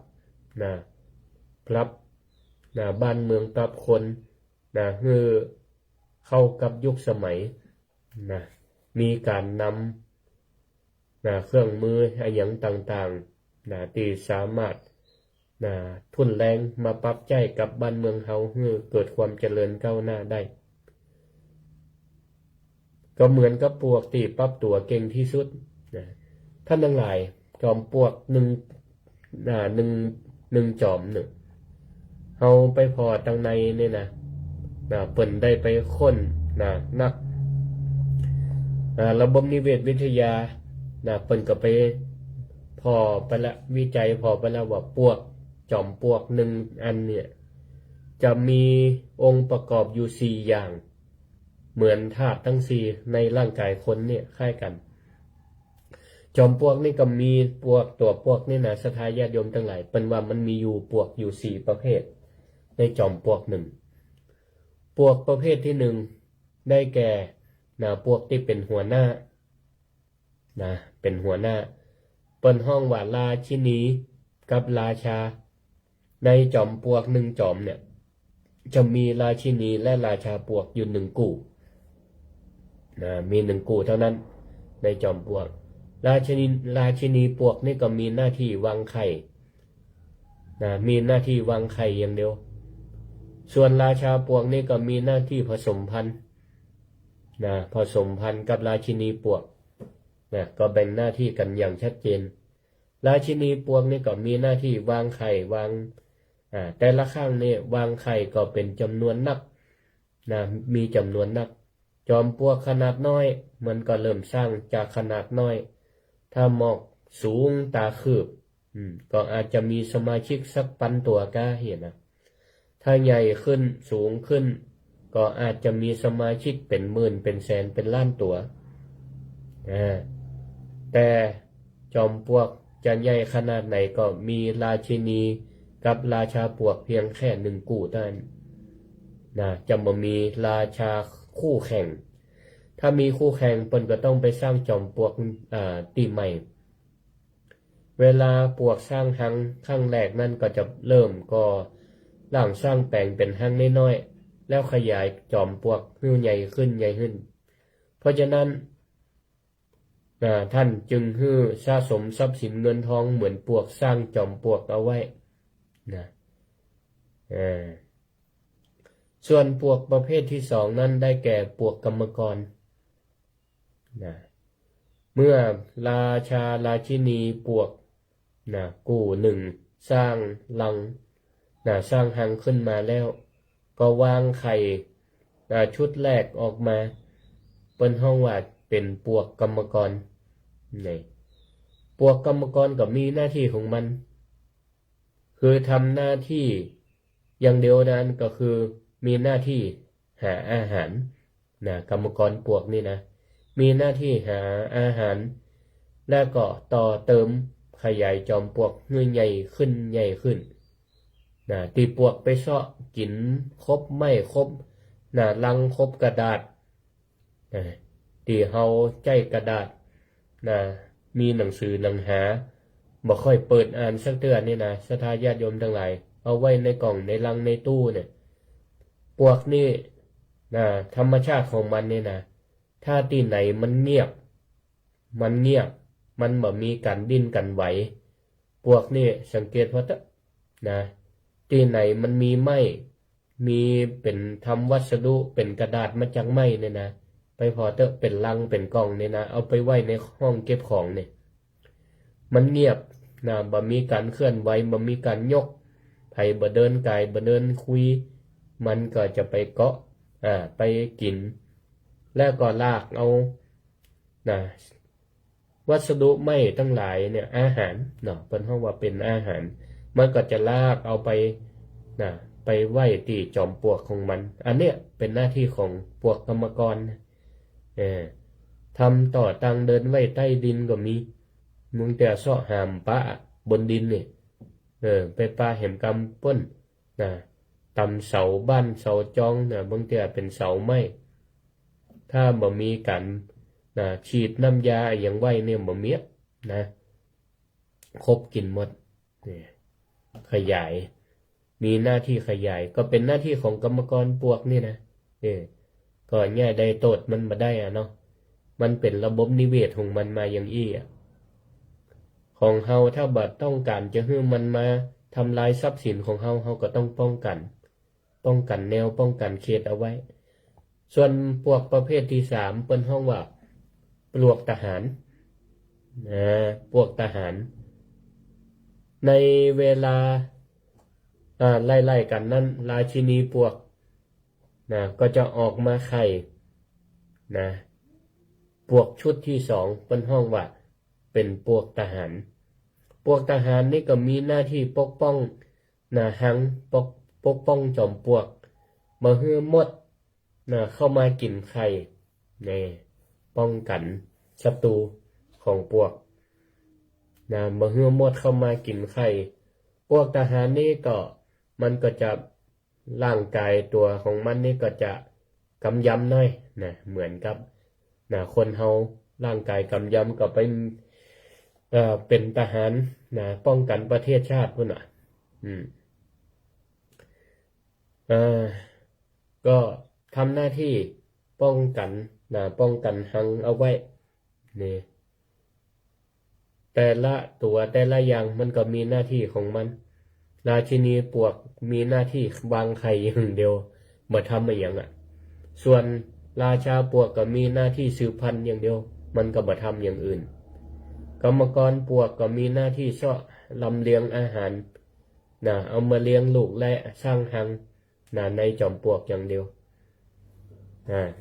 บ้านเมืองปรับคนคือเข้ากับยุคสมัยมีการนำเครื่องมืออย่างต่างๆที่สามารถทุนแรงมาปรับใช้กับบ้านเมืองเฮาให้เกิดความเจริญก้าวหน้าได้ก็เหมือนกับปวกที่ปรับตัวเก่งที่สุดท่านทั้งหลายจอมปลวกหนึ่งจอมหนึ่งเฮาไปพอทางในนี่เปิ่นได้ไปค้นนักระบบนิเวศวิทยาเปิ่นก็ไปพอไปละวิจัยพอไปแล้วว่าปวกจอมปลวกหนึ่งอันเนี่ยจะมีองค์ประกอบอยู่4อย่างเหมือนธาตุทั้ง4ในร่างกายคนเนี่ยคล้ายกันจอมปลวกนี่ก็มีตัวปลวกนี่ศรัทธาญาติโยมทั้งหลายเป็นว่ามันมีอยู่ปลวกอยู่4ประเภทในจอมปลวกหนึ่งปลวกประเภทที่1ได้แก่ปลวกที่เป็นหัวหน้าเป็นหัวหน้าเปิ้นห้องว่าราชินีกับราชาในจอมปลวก1จอมเนี่ยจะมีราชินีและราชาปลวกอยู่1กู่มี1กู่เท่านั้นในจอมปลวกราชินีปลวกนี่ก็มีหน้าที่วางไข่มีหน้าที่วางไข่อย่างเดียวส่วนราชาปลวกนี่ก็มีหน้าที่ผสมพันธุ์กับราชินีปลวกก็แบ่งหน้าที่กันอย่างชัดเจนราชินีปลวกนี่ก็มีหน้าที่วางไข่แต่ละข้างนี่วางไข่ก็เป็นจำนวนนักมีจำนวนนักจอมปลวกขนาดน้อยมันก็เริ่มสร้างจากขนาดน้อย ถ้าหมอกสูงตาคืบก็อาจจะมีสมาชิกสัก1,000 ตัวก็เห็นนะถ้าใหญ่ขึ้นสูงขึ้นก็อาจจะมีสมาชิกเป็นหมื่นเป็นแสนเป็นล้านตัวแต่จอมปลวกจะใหญ่ขนาดไหนก็มีราชินีกับราชาปลวกเพียงแค่1 กู่เท่านั้นจะบ่มีราชาคู่แข่งถ้ามีคู่แข่งเปิ้นก็ต้องไปสร้างจอมปลวกตีใหม่เวลาปลวกสร้างหังครั้งแรกนั่นก็จะเริ่มก็ร่างสร้างแปลงเป็นหังน้อยๆแล้วขยายจอมปลวกให้ใหญ่ขึ้นใหญ่ขึ้นเพราะฉะนั้นท่านจึงฮื้อสะสมทรัพย์สินเงินทองเหมือนปลวกสร้างจอมปลวกเอาไว้ส่วนปลวกประเภทที่2นั้นได้แก่ปลวกกรรมกรเมื่อราชาราชินีปลวกกู่หนึ่งสร้างลังสร้างหังขึ้นมาแล้วก็วางไข่ชุดแรกออกมาเปิ้นห้องว่าเป็นปลวกกรรมกรปลวกกรรมกรก็มีหน้าที่ของมันคือทำหน้าที่อย่างเดียวนั้นก็คือมีหน้าที่หาอาหารกรรมกรปลวกนี่นะมีหน้าที่หาอาหารแล้วก็ต่อเติมขยายจอมปลวกให้ใหญ่ขึ้นใหญ่ขึ้นตีปลวกไปเซาะกินครบไม่ครบลังครบกระดาษตีเฮาใจกระดาษมีหนังสือหนังหาบ่ค่อยเปิดอ่านสักเทื่อนี่นะศรัทธาญาติโยมทั้งหลายเอาไว้ในกล่องในลังในตู้เนี่ยปลวกนี่ธรรมชาติของมันนี่นะถ้าที่ไหนมันเงียบมันบ่มีการดิ้นกันไหวปลวกนี่สังเกตพอเถอะที่ไหนมันมีไม้มีเป็นทำวัสดุเป็นกระดาษมาจากไม้เนี่ยนะไปพอเถอะเป็นลังเป็นกล่องเนี่ยนะเอาไปไว้ในห้องเก็บของเนี่ยมันเงียบบ่มีการเคลื่อนไหวบ่มีการยกไผบ่เดินกายบ่เดินคุยมันก็จะไปเกาะไปกินแล้วก็ลากเอาวัสดุไม้ทั้งหลายเนี่ยอาหารเพิ่นเฮาว่าเป็นอาหารมันก็จะลากเอาไปไปไว้ที่จอมปลวกของมันอันเนี้ยเป็นหน้าที่ของปลวกกรรมกรทำต่อตังเดินไว้ใต้ดินก็มีมึงแต่เสาะหามปะบนดินนี่ไปปาแหมกำป้นตำเสาบ้านเสาจองบางแต่เป็นเสาไม้ถ้าบ่มีกันฉีดน้ำยาอย่างไว้เนี่ยบ่มีครบกินหมดขยายมีหน้าที่ขยายก็เป็นหน้าที่ของกรรมกรปลวกนี่นะก็ง่ายได้โตดมันมาได้เนาะมันเป็นระบบนิเวศของมันมาอย่างอี้ของเฮาถ้าบัดต้องการจะให้มันมาทำลายทรัพย์สินของเฮาก็ต้องป้องกันแนวป้องกันเขตเอาไว้ส่วนพวกประเภทที่3เปิ้นห้องว่าปลวกทหารพวกทหารในเวลาไล่ๆกันนั้นราชินีปลวกก็จะออกมาไข่ปลวกชุดที่2เปิ้นห้องว่าเป็นปลวกทหารนี่ก็มีหน้าที่ปกป้องหังปกป้องจอมปลวกบ่ให้มดเข้ามากินไข่ป้องกันศัตรูของปลวกบ่ให้มดเข้ามากินไข่พวกทหารนี่ก็มันก็จะร่างกายตัวของมันนี่ก็จะกำยำหน่อยเหมือนกับคนเฮาร่างกายกำยำก็เป็นทหารป้องกันประเทศชาติพุ่นก็ทำหน้าที่ป้องกันหังเอาไว้นี่แต่ละตัวแต่ละอย่างมันก็มีหน้าที่ของมันราชินีปลวกมีหน้าที่วางไข่อย่างเดียวบ่ทำอะไรอย่างส่วนราชาปลวกก็มีหน้าที่สืบพันธุ์อย่างเดียวมันก็บ่ทำอย่างอื่นกรรมกรปลวกก็มีหน้าที่เสาะลำเลียงอาหารเอามาเลี้ยงลูกและสร้างหังในจอมปลวกอย่างเดียว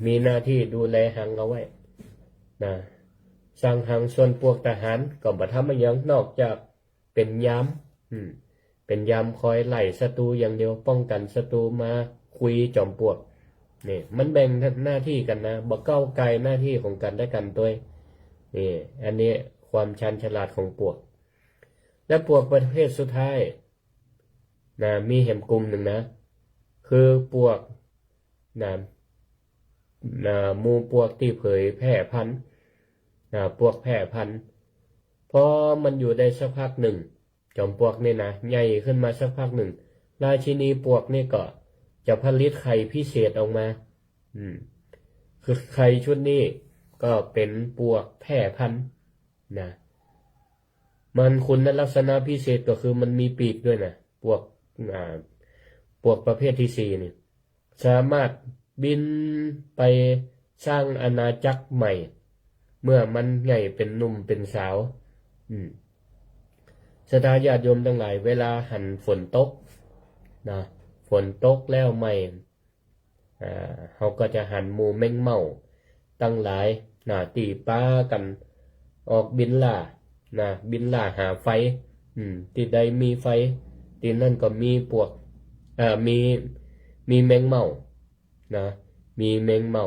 มีหน้าที่ดูแลหังเอาไว้ สร้างหังส่วนพวกทหารก็บ่ทำอะไรนอกจากเป็นยามเป็นยามคอยไล่ศัตรูอย่างเดียวป้องกันศัตรูมาคุยจอมปลวกนี่มันแบ่งหน้าที่กันนะบ่ก้าวไกลหน้าที่ของกันและกันด้วยนี่อันนี้ความชันฉลาดของปลวกและปลวกประเภทสุดท้ายนะมีแห่งกลุ่มหนึ่งนะคือปลวกหมู่ปลวกที่เผยแพร่พันธุ์ปลวกแพร่พันธุ์พอมันอยู่ได้สักพักหนึ่งจอมปลวกนี่นะใหญ่ขึ้นมาสักพักหนึ่งราชินีปลวกนี่ก็จะผลิตไข่พิเศษออกมาคือไข่ชุดนี้ก็เป็นปลวกแพร่พันธุ์นะมันคุณลักษณะพิเศษก็คือมันมีปีกด้วยนะปลวกประเภทที่สี่นี่สามารถบินไปสร้างอาณาจักรใหม่เมื่อมันใหญ่เป็นหนุ่มเป็นสาวศรัทธาญาติโยมทั้งหลายเวลาหันฝนตกนะฝนตกแล้วใหม่เขาก็จะหันหมู่แมงเม่าตั้งหลายตีป้ากันออกบินล่าบินล่าหาไฟที่ใดมีไฟที่นั่นก็มีพวกมีแมงเม่ามีแมงเม่า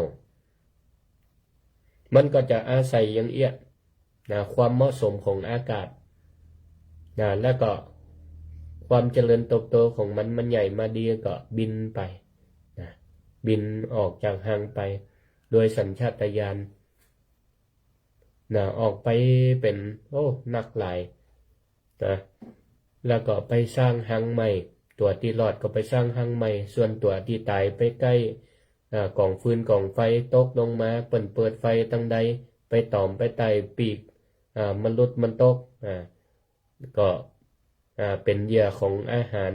มันก็จะอาศัยอย่างเอี้ยความเหมาะสมของอากาศแล้วก็ความเจริญเติบโตของมันใหญ่มาดีก็บินไปบินออกจากหางไปโดยสัญชาตญาณออกไปเป็นนักหลายแล้วก็ไปสร้างหางใหม่ตัวที่รอดก็ไปสร้างหางใหม่ส่วนตัวที่ตายไปใกล้กองฟืนกองไฟตกลงมาเปิดไฟตั้งใดไปตอมไปไต่ปีกมันลุดมันตกก็เป็นเหยื่อของอาหาร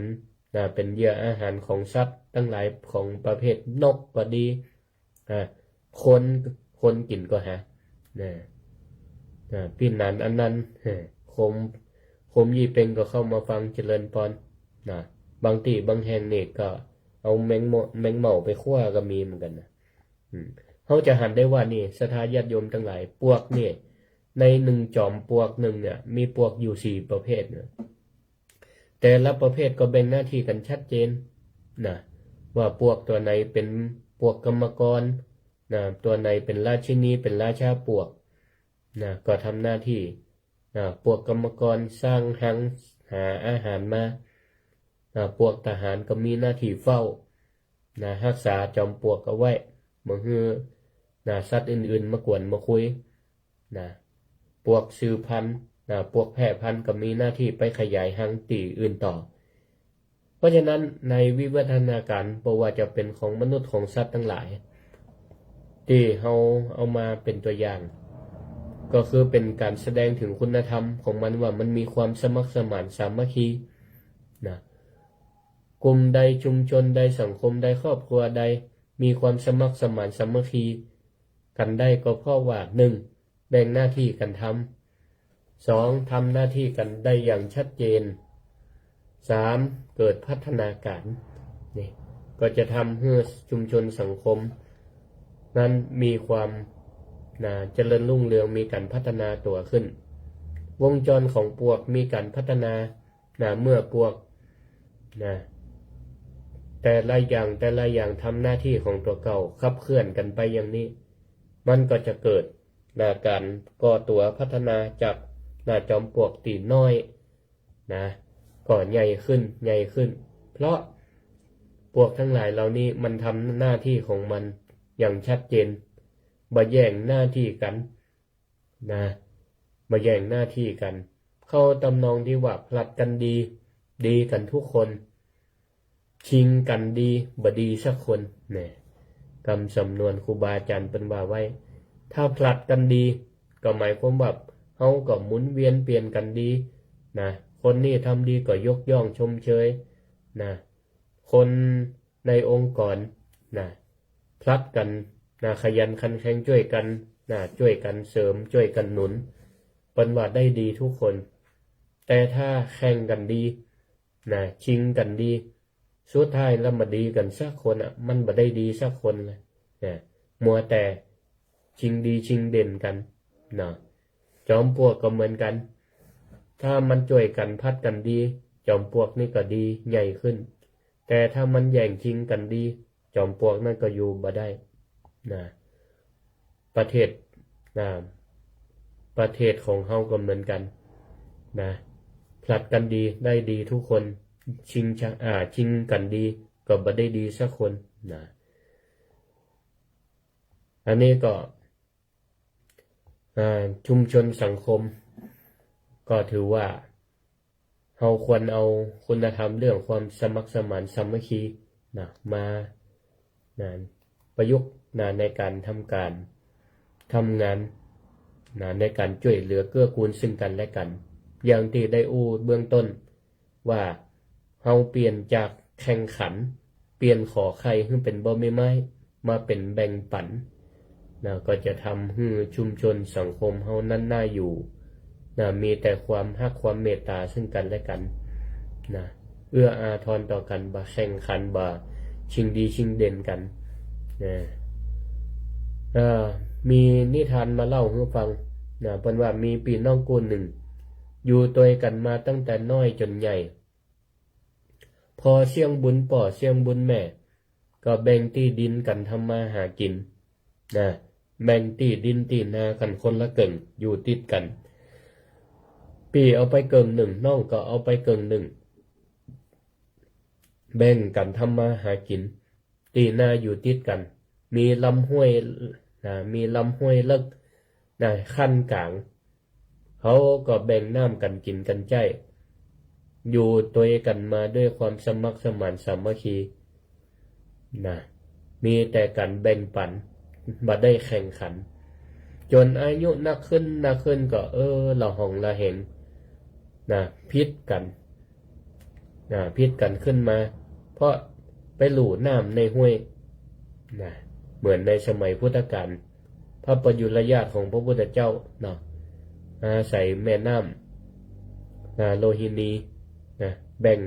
เป็นเหยื่ออาหารของสัตว์ตั้งหลายของประเภทนกก็ดีคนกินก็หาพี่นันอันนั้นคมยี่เป็งก็เข้ามาฟังเจริญพรบางที่บางแห่งนี่ก็เอาแมงเม่าไปคั่วก็มีเหมือนกันนะเขาจะหันได้ว่านี่ศรัทธาญาติโยมทั้งหลายปลวกนี่ในหนึ่งจอมปลวกหนึ่งเนี่ยมีปลวกอยู่4ประเภทนะแต่ละประเภทก็แบ่งหน้าที่กันชัดเจนว่าปลวกตัวไหนเป็นปลวกกรรมกรตัวไหนเป็นราชินีเป็นราชาปลวกก็ทำหน้าที่ปลวกกรรมกรสร้างหังหาอาหารมาพวกทหารก็มีหน้าที่เฝ้ารักษาจอมปลวกเอาไว้บ่ฮือสัตว์อื่นๆมากวนมาคุยพวกสืบพันธุ์พวกแพร่พันธุ์ก็มีหน้าที่ไปขยายหังตีอื่นต่อเพราะฉะนั้นในวิวัฒนาการบ่ว่าจะเป็นของมนุษย์ของสัตว์ทั้งหลายที่เราเอามาเป็นตัวอย่างก็คือเป็นการแสดงถึงคุณธรรมของมันว่ามันมีความสมัครสมานสามัคคีกลุ่มใดชุมชนใดสังคมใดครอบครัวใดมีความสมัครสมานสามัคคีกันได้ก็เพราะว่า 1. แบ่งหน้าที่กันทำ 2. ทำหน้าที่กันได้อย่างชัดเจน 3. เกิดพัฒนาการนี่ก็จะทำให้ชุมชนสังคมนั้นมีความเจริญรุ่งเรืองมีการพัฒนาตัวขึ้นวงจรของปลวกมีการพัฒนาเมื่อปลวกแต่ละอย่างทำหน้าที่ของตัวเก่าขับเคลื่อนกันไปอย่างนี้มันก็จะเกิดการก่อตัวพัฒนาจากจอมปลวกตีน้อยก่อใหญ่ขึ้นเพราะปลวกทั้งหลายเหล่านี้มันทำหน้าที่ของมันอย่างชัดเจนบ่แย่งหน้าที่กันบ่แย่งหน้าที่กันเข้าตำนองที่ว่าผลัดกันดีกันทุกคนชิงกันดีบ่ดีสักคนคำสำนวนครูบาอาจารย์เป็นว่าไว้ถ้าผลัดกันดีก็หมายความว่าเฮาก็หมุนเวียนเปลี่ยนกันดีคนนี้ทำดีก็ยกย่องชมเชยคนในองค์กรผลัดกันขยันขันแข็งช่วยกันช่วยกันเสริมช่วยกันหนุนเป็นว่าได้ดีทุกคนแต่ถ้าแข่งกันดีชิงกันดีสุดท้ายแล้วมาดีกันสักคนมันบ่ได้ดีสักคนเลยมัวแต่ชิงดีชิงเด่นกัน จอมปลวกก็เหมือนกัน ถ้ามันช่วยกันพัดกันดีจอมปลวกนี่ก็ดีใหญ่ขึ้นแต่ถ้ามันแย่งชิงกันดีจอมปลวกนั่นก็อยู่บ่ได้นะประเทศนะประเทศของเฮาก็เหมือนกันนะผลัดกันดีได้ดีทุกคนชิงกันดีก็บ่ได้ดีสักคนนะอันนี้ก็ชุมชนสังคมก็ถือว่าเราควรเอาคุณธรรมเรื่องความสมัครสมานสามัคคีนะมานะประยุกต์นะในการทำงานนะในการช่วยเหลือเกื้อกูลซึ่งกันและกันอย่างที่ได้อู้เบื้องต้นว่าเราเปลี่ยนจากแข่งขันเปลี่ยนขอใครให้เป็นบ่ไม้มาเป็นแบ่งปันนะก็จะทำให้ชุมชนสังคมเฮานั้นน่าอยู่นะมีแต่ความฮักความเมตตาซึ่งกันและกันนะเอื้ออาทรต่อกันบ่แข่งขันบ่ชิงดีชิงเด่นกันนะมีนิทานมาเล่าให้ฟังนะเพิ่นว่ามีพี่น้องคู่หนึ่งอยู่ตัวกันมาตั้งแต่น้อยจนใหญ่พอเสี่ยงบุญป่อเสี่ยงบุญแม่ก็แบ่งที่ดินกันทำมาหากินนะแบ่งที่ดินที่นากันคนละเกิงอยู่ติดกันปีเอาไปเกิงหนึ่งน้องก็เอาไปเกิงหนึ่งแบ่งกันทำมาหากินที่นาอยู่ติดกันมีลำห้วยมีลำห้วยเลิกขั้นกลางเขาก็แบ่งน้ำกันกินกันใจอยู่ตัวกันมาด้วยความสมัครสมานสามัคคีนะมีแต่การแบ่งปันบ่ได้แข่งขันจนอายุนักขึ้นก็ละหองละเหงพิษกันขึ้นมาเพราะไปหลู่น้ำในห้วยเหมือนในสมัยพุทธกาลพระประยุรญาติของพระพุทธเจ้าอาศัยแม่น้ำโลหินีแบ่ง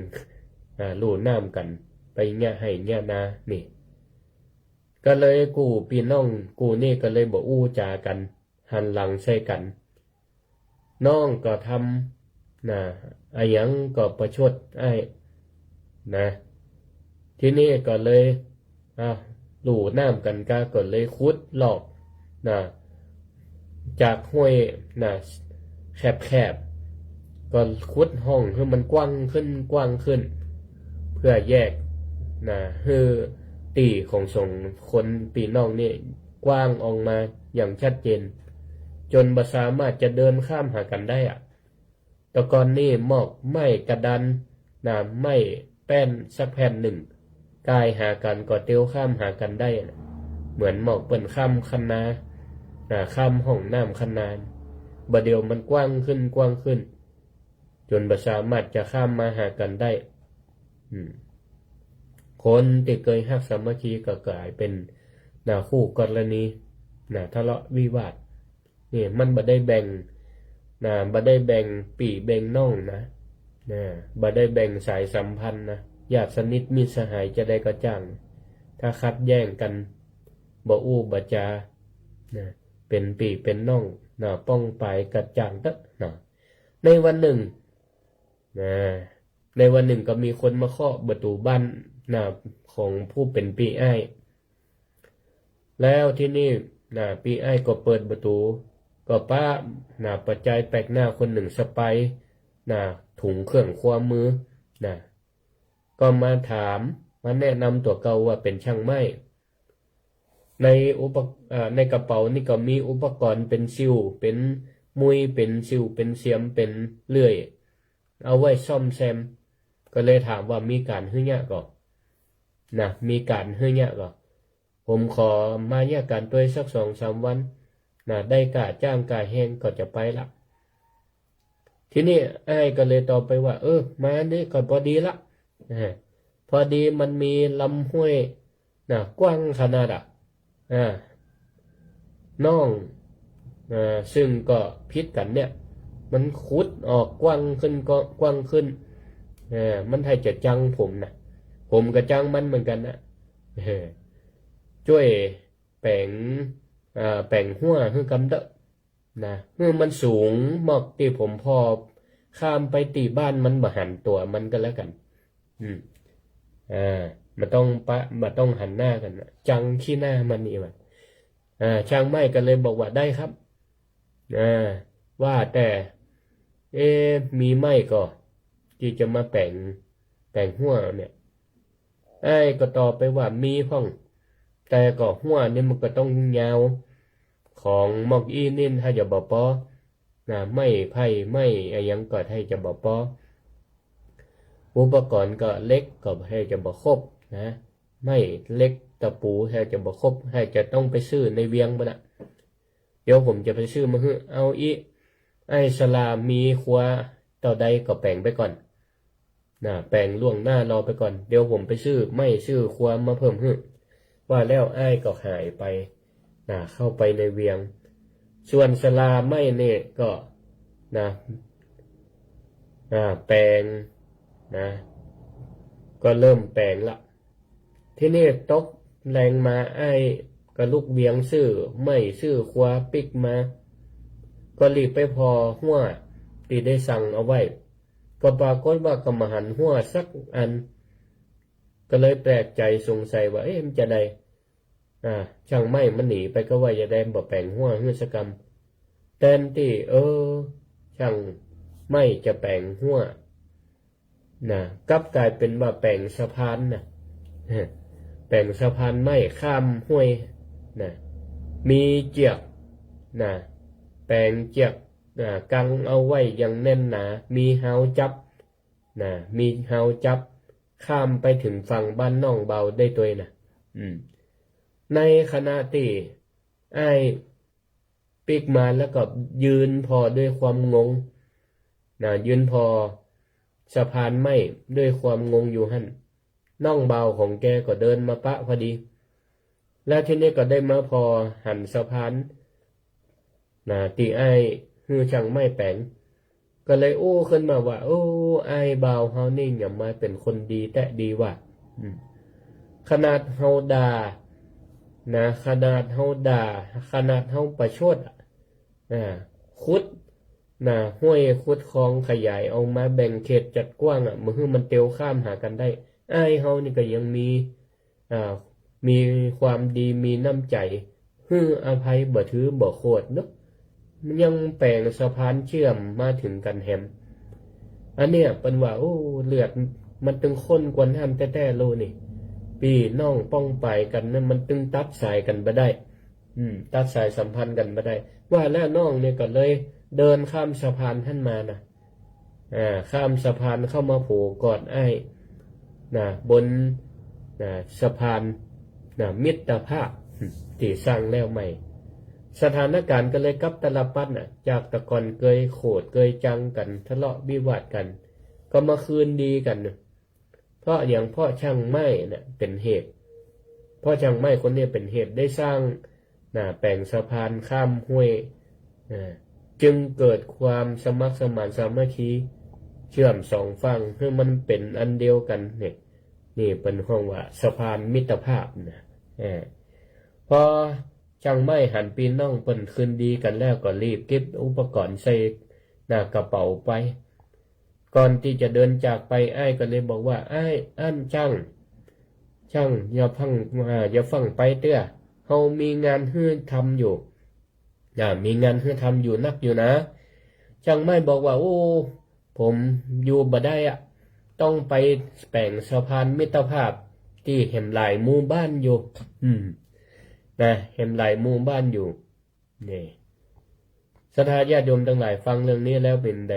หลู่น้ำกันไปแง่ให้แง่นานี่ก็เลยพี่น้องนี่ก็เลยบ่อู้จากันหันหลังใส่กันน้องก็ทำอายังก็ประชดที่นี่ก็เลยหลู่น้ำกันก็เลยขุดหลอกจากห้วยแคบก็ขุดห้องให้มันกว้างขึ้นเพื่อแยกให้ตีของสองคนพี่น้องนี่กว้างออกมาอย่างชัดเจนจนบ่สามารถจะเดินข้ามหากันได้แต่ก่อนนี่หมอกไม้กระดานไม้แป้นสักแผ่นหนึ่งกายหากันก็เตียวข้ามหากันได้เหมือนหมอกเปิ่นข้ามคันนาข้ามห้องน้ำคันนานบ่เดียวมันกว้างขึ้นจนบ่สามารถจะข้ามมาหากันได้คนที่เคยฮักสามัคคีก็กลายเป็นคู่กรณีทะเลาะวิวาทนี่มันบ่ได้แบ่งบ่ได้แบ่งปี่แบ่งน้องบ่ได้แบ่งสายสัมพันธ์ญาติสนิทมิตรสหายจะได้ก็จ้างถ้าคัดแย่งกันบ่อู้บ่จาเป็นปี่เป็นน้องป้องปลายกระจ่างตะในวันหนึ่งก็มีคนมาเคาะประตูบ้านของผู้เป็นพี่อ้ายแล้วที่นี่พี่อ้ายก็เปิดประตูก็ป้าปัจจัยแปลกหน้าคนหนึ่งสไปถุงเครื่องคว้ามือก็มาถามมาแนะนำตัวเก่าว่าเป็นช่างไม้ในกระเป๋านี่ก็มีอุปกรณ์เป็นซิวเป็นมุยเป็นซิวเป็นเสียมเป็นเลื่อยเอาไว้ซ่อมแซมก็เลยถามว่ามีการฮื้อเนี่ยก็มีการฮื้อเนี่ยก็ผมขอมาแยกกันตัวสัก 2-3 วันได้กะจ้างกะแห้งก็จะไปละทีนี้ไอ้ก็เลยตอบไปว่ามานี่ก็พอดีละพอดีมันมีลำห้วยกว้างขนาดน้องซึ่งก็พิษกันเนี่ยมันขุดออกกว้างขึ้นมันให้จะจังผมก็จังมันเหมือนกันช่วยแปลงหัวคือกำเดะ นะเมื่อมันสูงมอกที่ผมพอข้ามไปตีบ้านมันบ่หันตัวมันก็แล้วกัน มันต้องหันหน้ากันจังขี้หน้ามันนี่มันช่างไม้ก็เลยบอกว่าได้ครับว่าแต่มีไม้ก็ที่จะมาแต่งหัวเนี่ยก็ตอบไปว่ามีพ้องแต่ก็หัวนี่มันก็ต้องยาวของมอกอีนินถ้าจะบอกปอไม่ไผ่ไม่ยังก็ให้จะบอกปออุปกรณ์ก็เล็กก็ให้จะบอกครบนะไม่เล็กตะปูให้จะบอกครบให้จะต้องไปซื้อในเวียงบ่ละเดี๋ยวผมจะไปซื้อมาให้เอาสลามีครัวต่อใดก็แปลงไปก่อนแปลงล่วงหน้ารอไปก่อนเดี๋ยวผมไปซื้อครัวมาเพิ่มให้ว่าแล้วก็หายไปเข้าไปในเวียงส่วนสลาไม่เนี่ยก็แปลงก็เริ่มแปลงละที่นี่ตกแรงมาก็ลูกเวียงซื้อครัวปิกมาก็รีบไปพอหัวที่ได้สั่งเอาไว้ก็ปรากฏว่ากำมหันหัวสักอันก็เลยแปลกใจสงสัยว่ามันจะได้ช่างไม้มันหนีไปก็ว่าจะได้บ่แปลงหัวเฮือสกรรมแทนที่ช่างไม้จะแปลงหัวกลับกลายเป็นว่าแปลงสะพานแปลงสะพานไม้ข้ามห้วยมีเจียกแปลงเจียกกังเอาไว้อย่างแน่นหนามีเฮาจับข้ามไปถึงฝั่งบ้านน้องเบาได้ตัวในขณะที่ปิกมาแล้วก็ยืนพอด้วยความงงยืนพอสะพานไม้ด้วยความงงอยู่หั่นน้องเบาของแกก็เดินมาปะพอดีแล้วทีนี้ก็ได้มาพอหันสะพานตีฮือช่างไม้แปลงก็เลยขึ้นมาว่าเบาเฮานี่อย่ามาเป็นคนดีแต่ดีว่ะขนาดเฮาด่าขนาดเฮาประชดขุดห้วยขุดคลองขยายเอามาแบ่งเขตจัดกว้างมือมันเตียวข้ามหากันได้เฮานี่ก็ยังมีความดีมีน้ำใจอภัยบ่ถือบ่โคตรเนาะมันยังแปลงสะพานเชื่อมมาถึงกันแฮมอันเนี้ยเป็นว่าเลือดมันตึงข้นกว่าน้ำแท้ๆโลนี่ปีน้องป้องไปกันนั่นมันตึงตัดสายกันบ่ได้ตัดสายสัมพันธ์กันบ่ได้ว่าแล้วน้องเนี่ยก็เลยเดินข้ามสะพานท่านมาข้ามสะพานเข้ามาโผล่กอดบนสะพานมิตรภาพที่สร้างแล้วใหม่สถานการณ์ก็เลยกลับตลปัดจากตะกอนเกยโขดเกยจังกันทะเลาะวิวาทกันก็มาคืนดีกันเพราะอย่างพ่อช่างไม้เป็นเหตุพ่อช่างไม้คนนี้เป็นเหตุได้สร้างแปลงสะพานข้ามห้วยจึงเกิดความสมัครสมานสามัคคีเชื่อมสองฝั่งให้มันเป็นอันเดียวกันนี่เป็นห้องว่าสะพานมิตรภาพพอช่างไม้หันปีน้องเปิ่นคืนดีกันแล้วก็รีบเก็บอุปกรณ์ใส่กระเป๋าไปก่อนที่จะเดินจากไปก็เลยบอกว่าช่างอย่าฟังไปเตื้อเฮามีงานให้ทำอยู่มีงานให้ทำอยู่นักอยู่นะช่างไม้บอกว่าผมอยู่บ่ได้ต้องไปแปลงสะพานมิตรภาพที่เห็นหลายหมู่บ้านอยู่เห็นหลายหมู่บ้านอยู่นี่ศรัทธาญาติโยมทั้งหลายฟังเรื่องนี้แล้วเป็นไง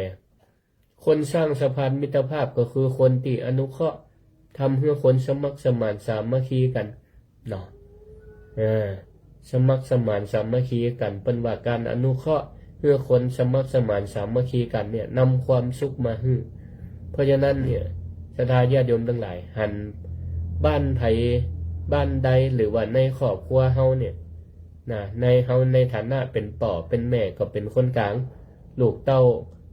คนสร้างสะพานมิตรภาพก็คือคนที่อนุเคราะห์ทำให้คนสมัครสมานสามัคคีกันสมัครสมานสามัคคีกันเป็นว่าการอนุเคราะห์เพื่อคนสมัครสมานสามัคคีกันเนี่ยนำความสุขมาให้เพราะฉะนั้นเนี่ยศรัทธาญาติโยมทั้งหลายหันบ้านไผบ้านใดหรือว่าในครอบครัวเฮาเนี่ยในเฮาในฐานะเป็นป่อเป็นแม่ก็เป็นคนกลางลูกเต้า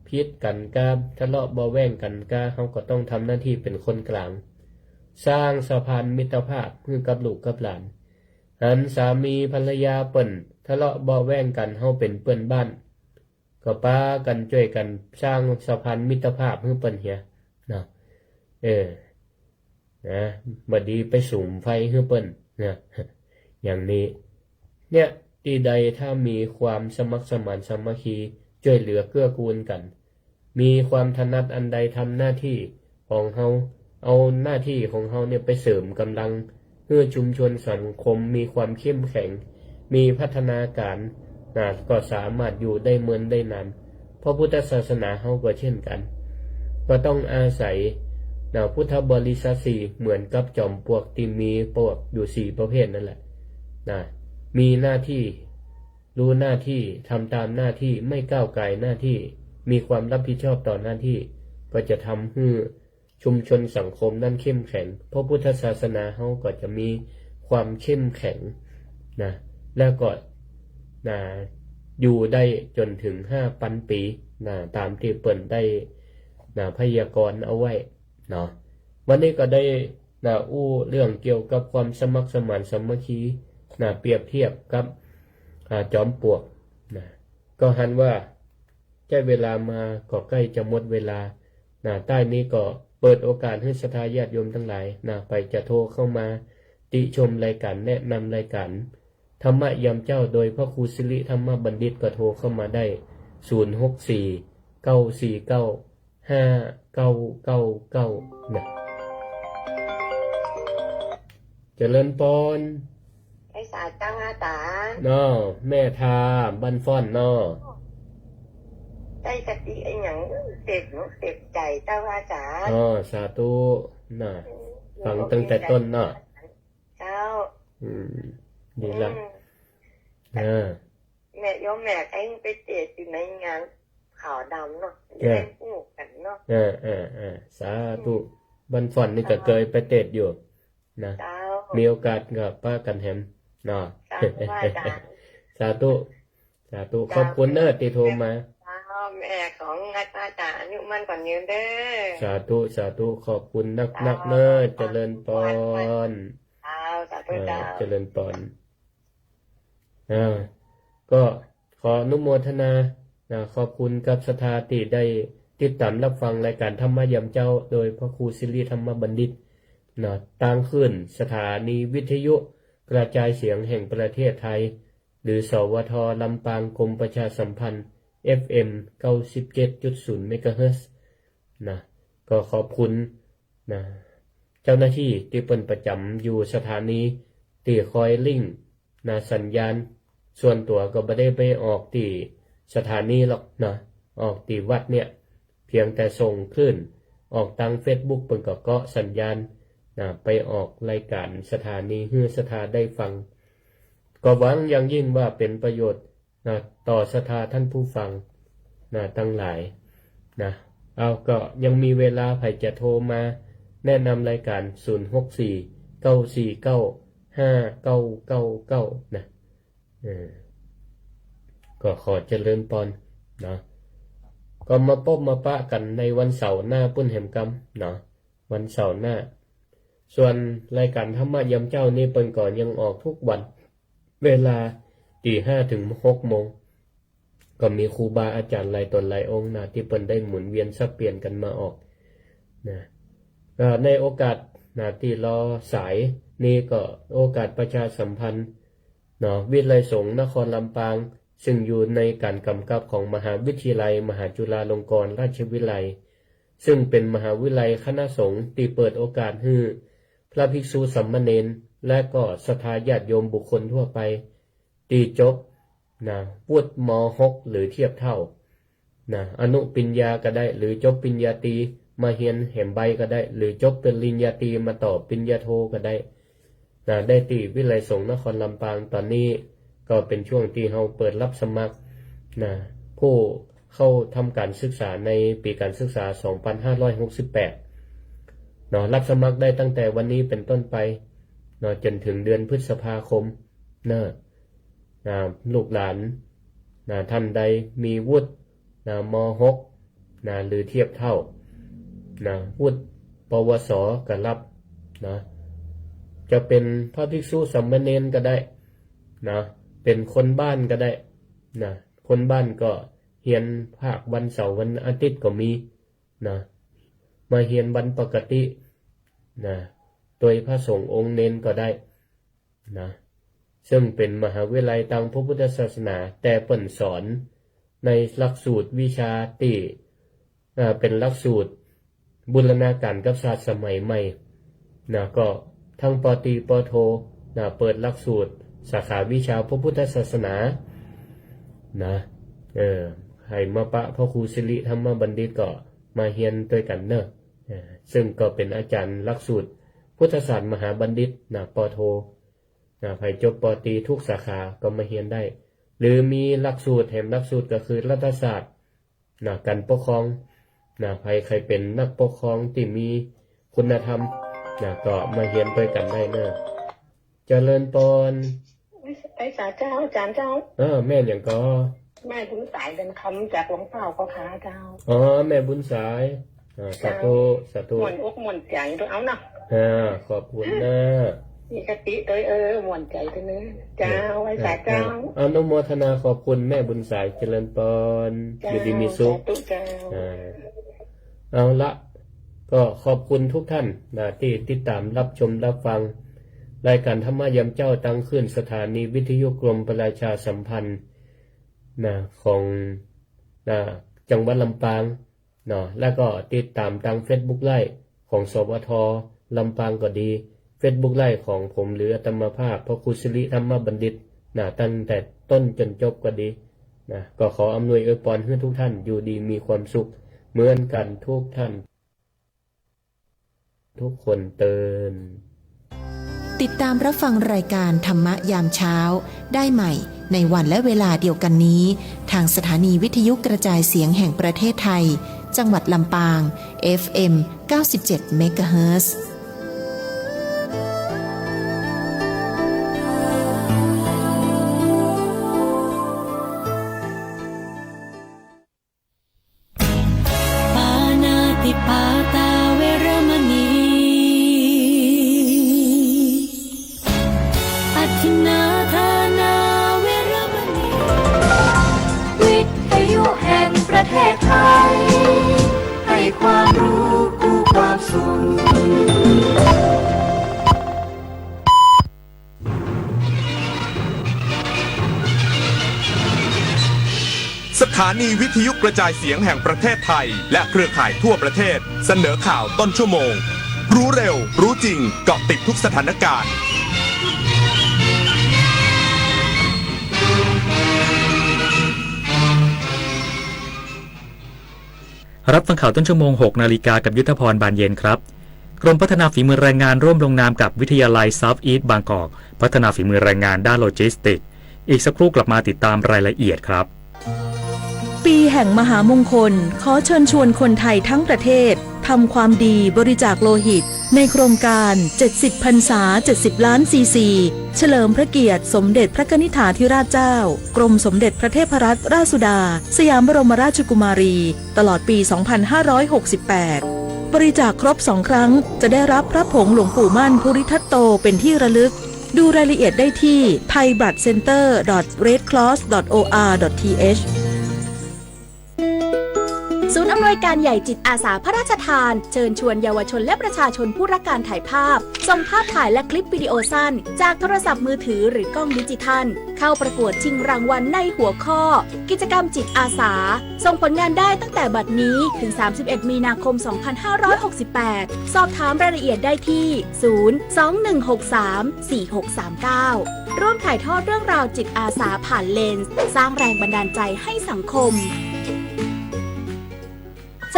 พิษกันกาทะเลาะเบาแว่งกันกาเฮาก็ต้องทำหน้าที่เป็นคนกลางสร้างสะพานมิตรภาพเพื่อกับลูกกับหลานหันสามีภรรยาเปิ่นทะเลาะเบาแว่งกันเฮาเป็นเพื่อนบ้าน ก็ป้ากันช่วยกันสร้างสะพานมิตรภาพให้เปิ้นเหียเนาะนะบัดดีไปสุมไฟให้เปิ้นนะอย่างนี้เนี่ยที่ใดถ้ามีความสมัครสมานสามัคคีช่วยเหลือเกื้อกูลกันมีความถนัดอันใดทำหน้าที่ของเฮาเอาหน้าที่ของเฮาเนี่ยไปเสริมกำลังเพื่อชุมชนสังคมมีความเข้มแข็งมีพัฒนาการก็สามารถอยู่ได้เมือนได้นานเพราะพุทธศาสนาเฮาก็เช่นกันก็ต้องอาศัยพุทธบริษัทสี่เหมือนกับจอมปลวกที่มีปลวกอยู่สี่ประเภทนั่นแหละมีหน้าที่รู้หน้าที่ทำตามหน้าที่ไม่ก้าวไก่หน้าที่มีความรับผิดชอบต่อหน้าที่ก็จะทำให้ชุมชนสังคมนั้นเข้มแข็งเพราะพุทธศาสนาเฮาก็จะมีความเข้มแข็งแล้วก็อยู่ได้จนถึง5,000 ปีตามที่เปิ้นได้พยากรณ์เอาไว้เนาะวันนี้ก็ได้อู้เรื่องเกี่ยวกับความสมัครสมานสามัคคีเปรียบเทียบกับจอมปลวกก็หันว่าใกล้เวลามาก็ใกล้จะหมดเวลาใต้นี้ก็เปิดโอกาสให้ศรัทธาญาติโยมทั้งหลายไปจะโทรเข้ามาติชมรายการแนะนำรายการธรรมะยามเจ้าโดยพระครูสิริธรรมบัณฑิตก็โทรเข้ามาได้064-949-5999เจริญพรไอ้สาจังอาตาแม่ทาบันฟ้อนได้กะติไอ้หยังเจ็บใจเจ้าอาจารย์สาธุฟังตั้งแต่ต้นเจ้าดีละแม่แม่ไอ้ไปเตะอยู่ในงานขาวดำจะได้พูดกันสาธุบันฟ้อนนี่ก็เคยไปเตะอยู่มีโอกาสกับป้ากันแฮมสาธุขอบคุณที่โทรมาแม่ของอาจารย์อายุมั่นกว่ายืนเด้อสาธุขอบคุณนักเจริญพรสาธุเจริญพรก็ขออนุโมทนาขอบคุณกับศรัทธาที่ได้ติดตามรับฟังรายการธรรมะยามเจ้าโดยพระครูสิริธรรมบัณฑิตตั้งขึ้นสถานีวิทยุกระจายเสียงแห่งประเทศไทยหรือสวทลำปางกรมประชาสัมพันธ์ FM 97.0 เมกะเฮิรตซ์ก็ขอบคุณเจ้าหน้าที่ที่เป็นประจำอยู่สถานีที่คอยลิงก์สัญญาณส่วนตัวก็ไม่ได้ไปออกที่สถานีหรอกออกที่วัดเนี่ยเพียงแต่ส่งขึ้นออกทาง Facebook เพิ่นก็เกาะสัญญาณไปออกรายการสถานีให้ศรัทธาได้ฟังก็หวังอย่างยิ่งว่าเป็นประโยชน์ต่อศรัทธาท่านผู้ฟังทั้งหลายเอาก็ยังมีเวลาใครจะโทรมาแนะนำรายการ064-949-5999ก็ขอเจริญพรก็มาพบมาปะกันในวันเสาร์หน้าปุ้นแห่มกรรมวันเสาร์หน้าส่วนรายการธรรมะยามเจ้านี่เปิ้นก่อนยังออกทุกวันเวลา 5:00 ถึง 6:00 นก็มีครูบาอาจารย์หลายตนหลายองค์ที่เปิ้นได้หมุนเวียนสับเปลี่ยนกันมาออกก็ในโอกาสที่รอสายนี่ก็โอกาสประชาสัมพันธ์วิทยาลัยสงฆ์นครลำปางซึ่งอยู่ในการกำกับของมหาวิทยาลัยมหาจุฬาลงกรณราชวิทยาลัยซึ่งเป็นมหาวิทยาลัยคณะสงฆ์ที่เปิดโอกาสให้พระภิกษุสามเณรและก็ศรัทธาญาติโยมบุคคลทั่วไปที่จบวุฒิม.6 หรือเทียบเท่าอนุปริญญาก็ได้หรือจบปริญญาตรีมาเรียนแหมใบก็ได้หรือจบเป็นปริญญาตรีมาต่อปริญญาโทก็ได้ได้ที่วิทยาลัยสงฆ์นครลำปางตอนนี้ก็เป็นช่วงที่เราเปิดรับสมัครผู้เข้าทำการศึกษาในปีการศึกษา 2568รับสมัครได้ตั้งแต่วันนี้เป็นต้นไปจนถึงเดือนพฤษภาคมลูกหลานท่านใดมีวุฒิม.6 หรือเทียบเท่าวุฒิปวสก็รับจะเป็นพระภิกษุสามเณรก็ได้เป็นคนบ้านก็ได้คนบ้านก็ ฮียนภาควันเสาร์วันอาทิตย์ก็มีนะมาเฮียนวันปกตินะโดยพระสงฆ์องค์เน้นก็ได้นะซึ่งเป็นมหาวิทยาลัยทางพระพุทธศาสนาแต่เปิ่นสอนในหลักสูตรวิชาที่เป็นหลักสูตรบูรณาการกับศาสตร์สมัยใหม่นะก็ทั้งปตรีปโทนะเปิดหลักสูตรสาขาวิชาพระพุทธศาสนานะให้มาปะพ่อครูสิริธรรมบัณฑิตก็มาเรียนด้วยกันเนอะซึ่งก็เป็นอาจารย์หลักสูตรพุทธศาสตร์มหาบัณฑิตนะปโทนะใครจบปตรีทุกสาขาก็มาเรียนได้หรือมีหลักสูตรแถมหลักสูตรก็คือรัฐศาสตร์นะการปกครองนะใครเป็นนักปกครองที่มีคุณธรรมนะก็มาเรียนด้วยกันได้เนอะเจริญพรไอ้สาเจ้าอาจารย์เจ้าแม่อย่างก็แม่บุญสายเดินคำจากหลวงเป่าก็ขาเจ้าแม่บุญสายสาธุสาธุหม่วนอกหม่วนใจด้วยเอาเนาะขอบคุณนะมีกติเลยหม่วนใจตัวเนื้อเจ้าไอ้สาเจ้าอนุโมทนาขอบคุณแม่บุญสายเจริญพรอยู่ดีมีสุขเอาละก็ขอบคุณทุกท่านนะที่ติดตามรับชมรับฟังรายการธรรมยามเจ้าตั้งขึ้นสถานีวิทยุกรมประชาสัมพันธ์นะของนะจังหวัดลำปางเนาะแล้วก็ติดตามทาง Facebook ไลฟ์ของสวทลำปางก็ดี Facebook ไลฟ์ของผมหรืออาตมาภาพพระครูสิริธรรมบัณฑิตนะตั้งแต่ต้นจนจบก็ดีนะก็ขออำนวยอวยพรให้ทุกท่านอยู่ดีมีความสุขเหมือนกันทุกท่านทุกคนเตือนติดตามรับฟังรายการธรรมะยามเช้าได้ใหม่ในวันและเวลาเดียวกันนี้ทางสถานีวิทยุกระจายเสียงแห่งประเทศไทยจังหวัดลำปาง FM 97 เมกะเฮิรตซ์ปานาติปาตาเวรมณีอธินาทานาเวรมณีวิทยุแห่งประเทศไทยให้ความรู้คู่ความสุขสถานีวิทยุกระจายเสียงแห่งประเทศไทยและเครือข่ายทั่วประเทศเสนอข่าวต้นชั่วโมงรู้เร็วรู้จริงเกาะติดทุกสถานการณ์รับฟังข่าวต้นชั่วโมง 6 นาฬิกากับยุทธพรบานเย็นครับกรมพัฒนาฝีมือแรงงานร่วมลงนามกับวิทยาลัย South East บางกอกพัฒนาฝีมือแรงงานด้านโลจิสติกส์อีกสักครู่กลับมาติดตามรายละเอียดครับปีแห่งมหามงคลขอเชิญชวนคนไทยทั้งประเทศทำความดีบริจาคโลหิตในโครงการ70พรรษา70ล้านซีซีเฉลิมพระเกียรติสมเด็จพระกนิษฐาธิราชเจ้ากรมสมเด็จพระเทพรัตนราชสุดาสยามบรมราชกุมารีตลอดปี 2568 บริจาคครบ2 ครั้งจะได้รับพระผงหลวงปู่มั่นภูริทัตโตเป็นที่ระลึกดูรายละเอียดได้ที่ thaibloodcenter.redcross.or.thศูนย์อำนวยการใหญ่จิตอาสาพระราชทานเชิญชวนเยาวชนและประชาชนผู้รักการถ่ายภาพส่งภาพถ่ายและคลิปวิดีโอสั้นจากโทรศัพท์มือถือหรือกล้องดิจิทัลเข้าประกวดชิงรางวัลในหัวข้อกิจกรรมจิตอาสาส่งผลงานได้ตั้งแต่บัดนี้ถึง31 มีนาคม 2568 สอบถามรายละเอียดได้ที่ 021634639 ร่วมถ่ายทอดเรื่องราวจิตอาสาผ่านเลนส์สร้างแรงบันดาลใจให้สังคม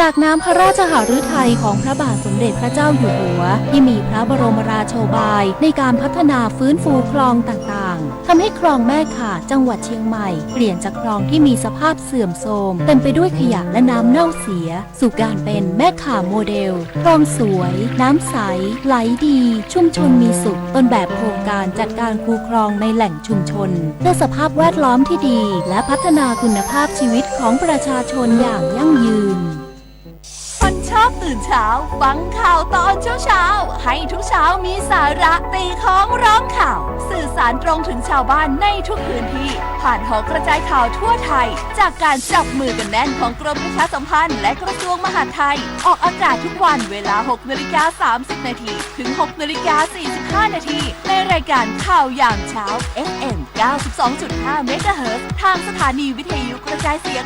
จากน้ำพระราชหฤทัยของพระบาทสมเด็จพระเจ้าอยู่หัวที่มีพระบรมราโชบายในการพัฒนาฟื้นฟูคลองต่างๆทำให้คลองแม่ข่าจังหวัดเชียงใหม่เปลี่ยนจากคลองที่มีสภาพเสื่อมโทรมเต็มไปด้วยขยะและน้ำเน่าเสียสู่การเป็นแม่ข่าโมเดลคลองสวยน้ำใสไหลดีชุมชนมีสุขต้นแบบโครงการจัดการคูคลองในแหล่งชุมชนเพื่อสภาพแวดล้อมที่ดีและพัฒนาคุณภาพชีวิตของประชาชนอย่างยั่งยืนคนชอบตื่นเช้าฟังข่าวตอนเช้าให้ทุกเช้ามีสาระตีของร้องข่าวสื่อสารตรงถึงชาวบ้านในทุกพื้นที่ผ่าน านหอกระจายข่าวทั่วไทยจากการจับมือกันแน่นของกรมประชาสัมพันธ์และกระทรวงมหาดไทยออกอากาศทุกวันเวลา 6:30 น.ถึง 6:45 น.ในรายการข่าวยามเช้า FM 92.5 เมกะเฮิรตซ์ทางสถานีวิทยุกระจายเสียง